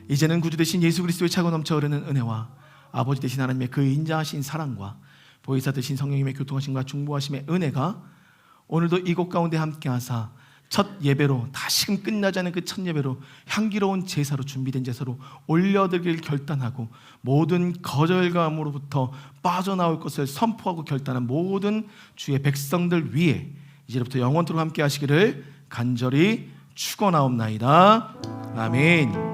이제는 구주 되신 예수 그리스도의 차고 넘쳐 흐르는 은혜와 아버지 되신 하나님의 그 인자하신 사랑과 보혜사 되신 성령님의 교통하심과 중보하심의 은혜가 오늘도 이곳 가운데 함께하사 첫 예배로 다시금 끝나지 않은 그 첫 예배로 향기로운 제사로 준비된 제사로 올려드리길 결단하고 모든 거절감으로부터 빠져나올 것을 선포하고 결단한 모든 주의 백성들 위에 이제부터 영원토록 함께 하시기를 간절히 축원하옵나이다. 아멘.